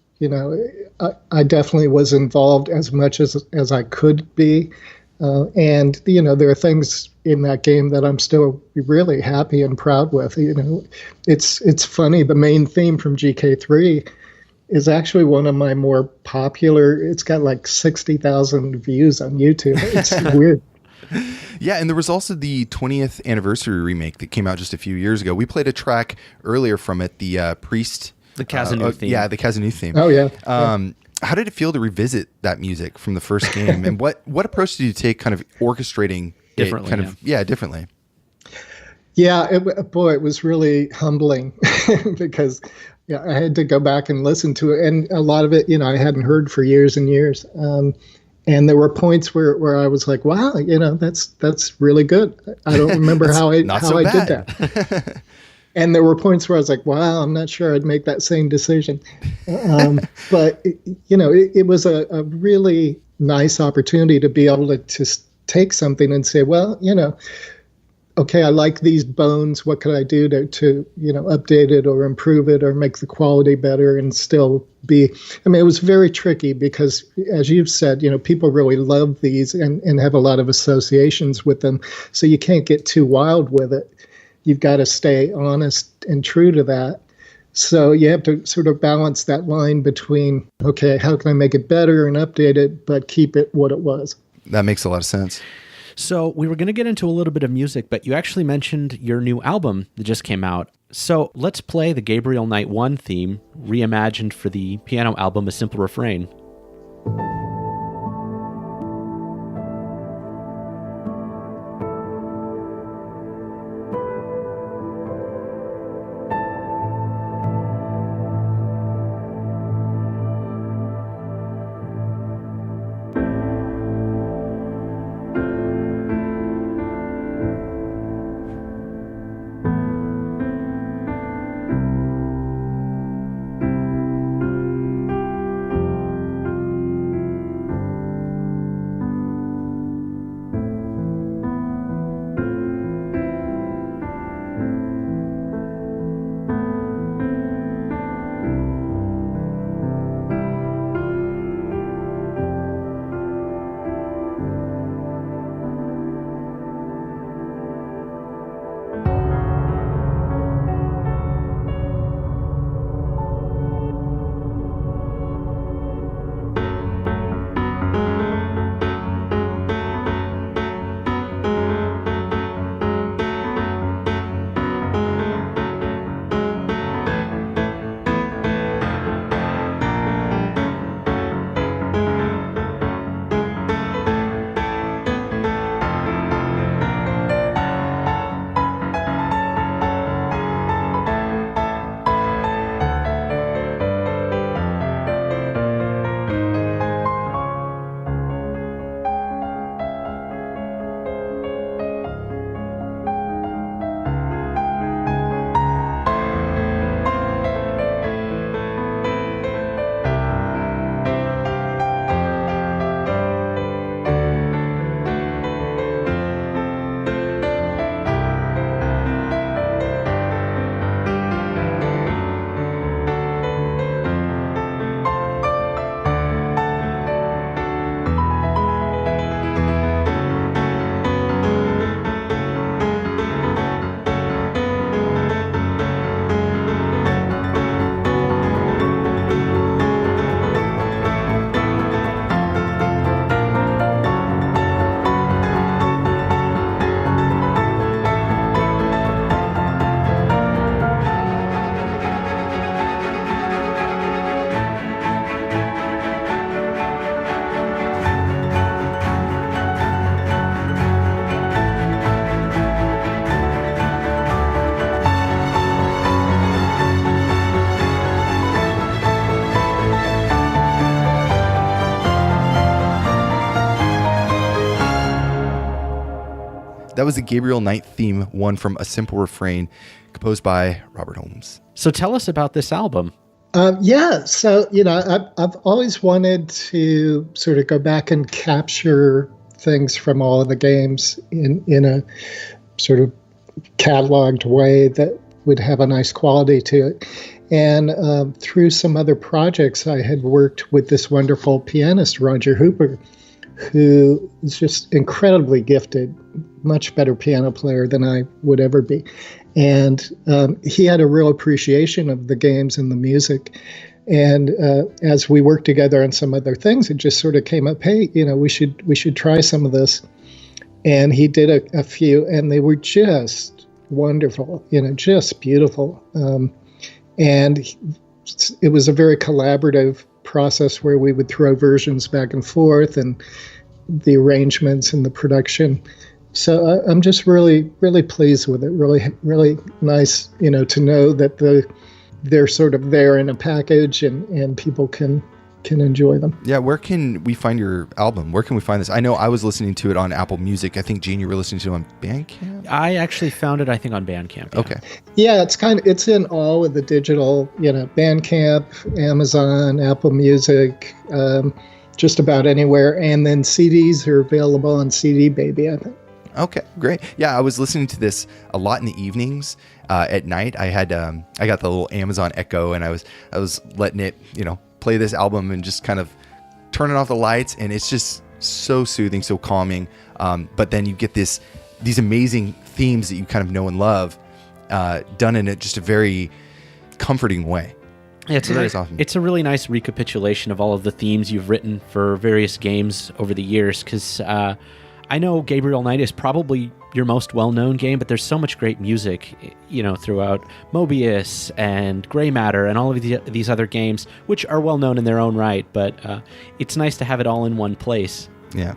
I definitely was involved as much as I could be. And, there are things in that game that I'm still really happy and proud with. It's funny. The main theme from GK3 is actually one of my more popular. It's got like 60,000 views on YouTube. It's weird. Yeah, and there was also the 20th anniversary remake that came out just a few years ago. We played a track earlier from it, the Priest. The Cazanoux theme. Yeah, the Cazanoux theme. Oh, yeah. How did it feel to revisit that music from the first game? And what approach did you take kind of orchestrating differently? Differently. Yeah, it was really humbling because I had to go back and listen to it. And a lot of it, I hadn't heard for years and years. And there were points where I was like, wow, that's really good. I don't remember how I did that. And there were points where I was like, wow, I'm not sure I'd make that same decision. But, it was a really nice opportunity to be able to take something and say, well, okay, I like these bones. What could I do to update it or improve it or make the quality better and still be, it was very tricky because, as you've said, people really love these and have a lot of associations with them. So you can't get too wild with it. You've got to stay honest and true to that. So you have to sort of balance that line between, okay, how can I make it better and update it, but keep it what it was? That makes a lot of sense. So we were going to get into a little bit of music, but you actually mentioned your new album that just came out. So let's play the Gabriel Knight 1 theme, reimagined for the piano album A Simple Refrain. That was the Gabriel Knight theme, one from A Simple Refrain, composed by Robert Holmes. So tell us about this album. So, I've always wanted to sort of go back and capture things from all of the games in a sort of cataloged way that would have a nice quality to it. And through some other projects, I had worked with this wonderful pianist, Roger Hooper, who is just incredibly gifted, much better piano player than I would ever be. And he had a real appreciation of the games and the music. And as we worked together on some other things, it just sort of came up, hey, we should try some of this. And he did a few, and they were just wonderful, just beautiful. And it was a very collaborative process where we would throw versions back and forth, and the arrangements and the production. So I'm just really, really pleased with it. Really, really nice, to know that they're sort of there in a package and people can enjoy them. Yeah, where can we find your album? Where can we find this? I know I was listening to it on Apple Music. I think, Gene, you were listening to it on Bandcamp? I actually found it, I think, on Bandcamp. Yeah. Okay. Yeah, it's in all of the digital, Bandcamp, Amazon, Apple Music, just about anywhere. And then CDs are available on CD Baby, I think. Okay, great. Yeah, I was listening to this a lot in the evenings. At night, I got the little Amazon Echo, and I was letting it, play this album and just kind of turning off the lights, and it's just so soothing, so calming. But then you get these amazing themes that you kind of know and love, done in just a very comforting way. Yeah, it's a really nice recapitulation of all of the themes you've written for various games over the years, because I know Gabriel Knight is probably your most well-known game, but there's so much great music, throughout Mobius and Gray Matter and all of these other games, which are well-known in their own right, but it's nice to have it all in one place. Yeah.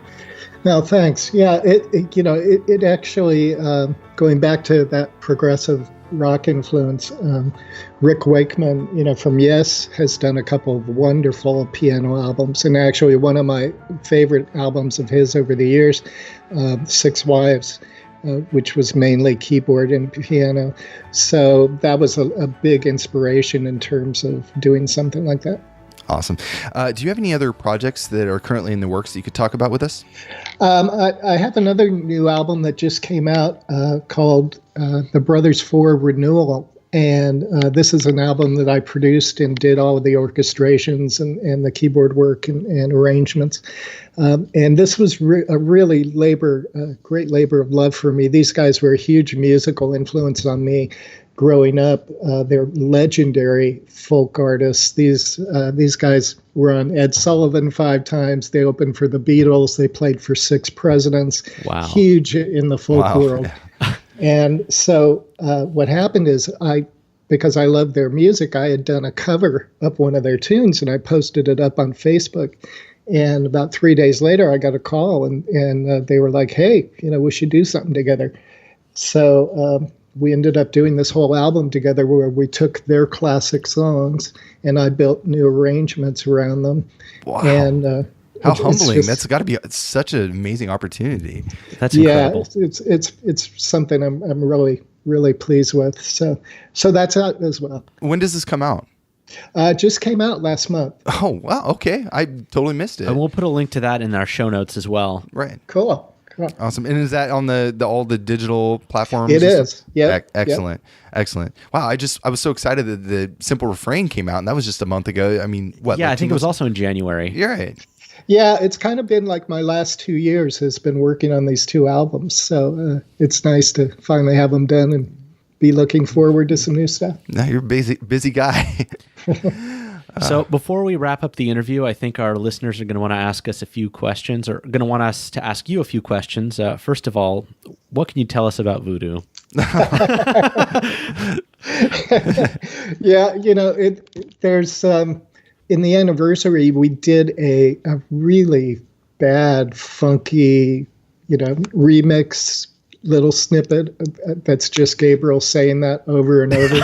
No, thanks. Yeah, it actually, going back to that progressive rock influence, Rick Wakeman, from Yes, has done a couple of wonderful piano albums, and actually one of my favorite albums of his over the years, Six Wives, which was mainly keyboard and piano. So that was a big inspiration in terms of doing something like that. Awesome. Do you have any other projects that are currently in the works that you could talk about with us? I have another new album that just came out called The Brothers 4 Renewal. And this is an album that I produced and did all of the orchestrations and the keyboard work and arrangements. And this was a really great labor of love for me. These guys were a huge musical influence on me growing up. They're legendary folk artists. These guys were on Ed Sullivan 5 times. They opened for the Beatles. They played for 6 presidents. Wow. Huge in the folk world. And so what happened is because I loved their music, I had done a cover of one of their tunes, and I posted it up on Facebook. And about 3 days later, I got a call, and they were like, hey, we should do something together. So we ended up doing this whole album together where we took their classic songs, and I built new arrangements around them. Wow. And how humbling. That's got to be such an amazing opportunity. That's incredible. Yeah, it's something I'm really, really pleased with. So that's out as well. When does this come out? Just came out last month. Oh, wow. Okay. I totally missed it. And we'll put a link to that in our show notes as well. Right. Cool. Awesome. And is that on all the digital platforms? It is. Yeah. Excellent. Yep. Excellent. Wow. I was so excited that the Simple Refrain came out, and that was just a month ago. I mean, what? Yeah, I think it was also in January. You're right. Yeah, it's kind of been like my last 2 years has been working on these 2 albums. So it's nice to finally have them done and be looking forward to some new stuff. Now you're a busy guy. So before we wrap up the interview, I think our listeners are going to want to ask us a few questions, or going to want us to ask you a few questions. First of all, what can you tell us about Voodoo? Yeah, there's in the anniversary, we did a really bad, funky, remix little snippet that's just Gabriel saying that over and over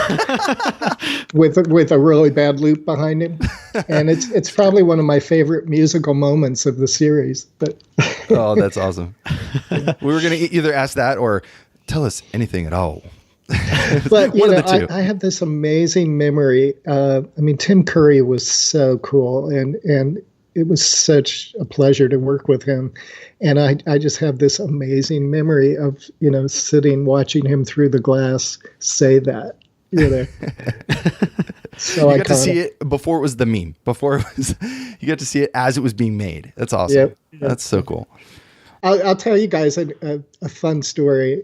with a really bad loop behind him. And it's probably one of my favorite musical moments of the series. But oh, that's awesome. We were going to either ask that or tell us anything at all. But you know, I have this amazing memory. Tim Curry was so cool, and it was such a pleasure to work with him. And I just have this amazing memory of, you know, sitting, watching him through the glass say that, you know. So you got to see it before it was the meme. Before it was, you got to see it as it was being made. That's awesome. Yep. That's so cool. I'll tell you guys a fun story.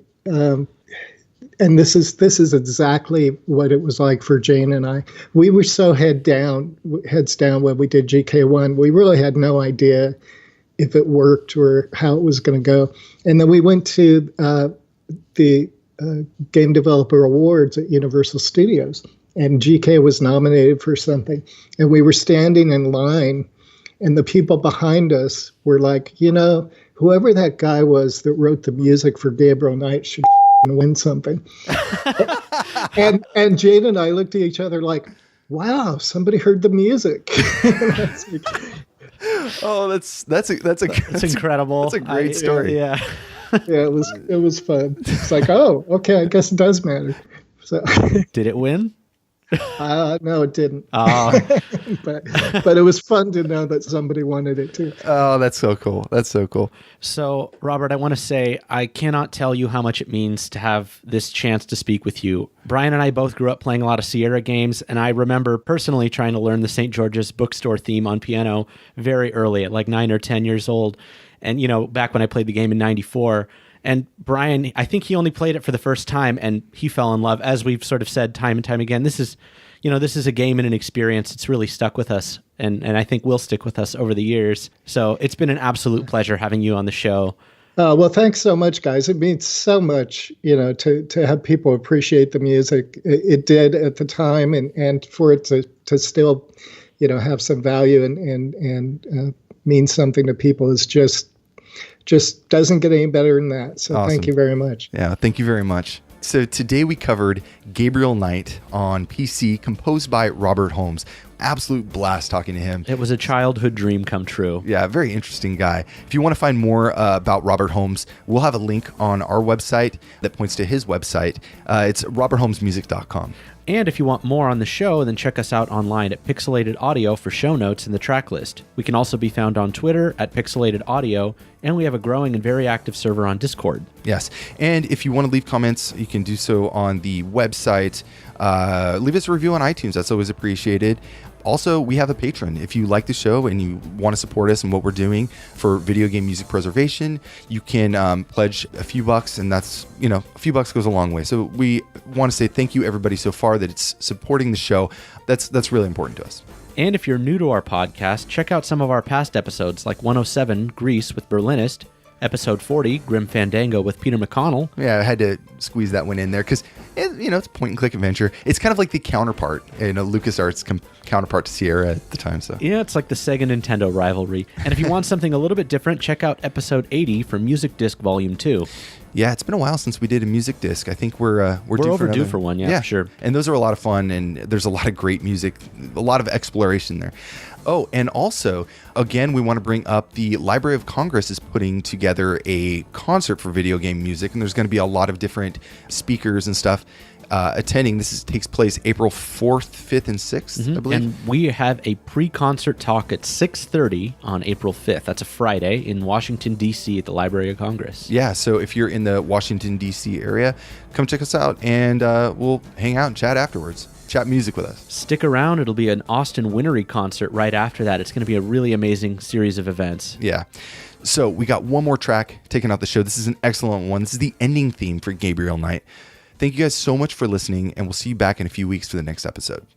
And this is exactly what it was like for Jane and I. We were so heads down when we did GK1. We really had no idea if it worked or how it was going to go. And then we went to the Game Developer Awards at Universal Studios, and GK was nominated for something. And we were standing in line, and the people behind us were like, you know, whoever that guy was that wrote the music for Gabriel Knight should win something. and Jane and I looked at each other like, wow, somebody heard the music. Oh, that's incredible. That's a great story. Yeah. Yeah, it was fun. It's like, oh, okay, I guess it does matter. So did it win? No, it didn't. Oh. but it was fun to know that somebody wanted it too. Oh, that's so cool. That's so cool. So, Robert, I want to say I cannot tell you how much it means to have this chance to speak with you. Brian and I both grew up playing a lot of Sierra games, and I remember personally trying to learn the St. George's Bookstore theme on piano very early, at like 9 or 10 years old. And, you know, back when I played the game in 94. And Brian, I think he only played it for the first time, and he fell in love. As we've sort of said time and time again, this is a game and an experience. It's really stuck with us, and I think will stick with us over the years. So it's been an absolute pleasure having you on the show. Well, thanks so much, guys. It means so much, you know, to have people appreciate the music. It did at the time, and for it to still, you know, have some value and mean something to people is just doesn't get any better than that. So awesome. Thank you very much. Yeah, thank you very much. So today we covered Gabriel Knight on PC, composed by Robert Holmes. Absolute blast talking to him. It was a childhood dream come true. Yeah, very interesting guy. If you want to find more about Robert Holmes, we'll have a link on our website that points to his website. It's robertholmesmusic.com. And if you want more on the show, then check us out online at Pixelated Audio for show notes and the track list. We can also be found on Twitter at Pixelated Audio, and we have a growing and very active server on Discord. Yes, and if you want to leave comments, you can do so on the website. Leave us a review on iTunes. That's always appreciated. Also, we have a Patreon. If you like the show and you want to support us and what we're doing for video game music preservation, you can pledge a few bucks, and that's, you know, a few bucks goes a long way. So we want to say thank you, everybody, so far that it's supporting the show. That's really important to us. And if you're new to our podcast, check out some of our past episodes, like 107, Grease with Berlinist, Episode 40, Grim Fandango with Peter McConnell. Yeah, I had to squeeze that one in there because, you know, it's a point-and-click adventure. It's kind of like the counterpart, you know, LucasArts counterpart to Sierra at the time. So yeah, it's like the Sega Nintendo rivalry. And if you want something a little bit different, check out Episode 80 for Music Disc Volume 2. Yeah, it's been a while since we did a music disc. I think we're overdue for one. Yeah, for sure. And those are a lot of fun, and there's a lot of great music, a lot of exploration there. Oh, and also, again, we want to bring up the Library of Congress is putting together a concert for video game music, and there's going to be a lot of different speakers and stuff attending. This takes place April 4th, 5th, and 6th, I believe. And we have a pre-concert talk at 6:30 on April 5th. That's a Friday in Washington, D.C. at the Library of Congress. Yeah, so if you're in the Washington, D.C. area, come check us out, and we'll hang out and chat afterwards. Chat music with us. Stick around. It'll be an Austin Winery concert right after that. It's going to be a really amazing series of events. Yeah. So we got one more track taken off the show. This is an excellent one. This is the ending theme for Gabriel Knight. Thank you guys so much for listening, and we'll see you back in a few weeks for the next episode.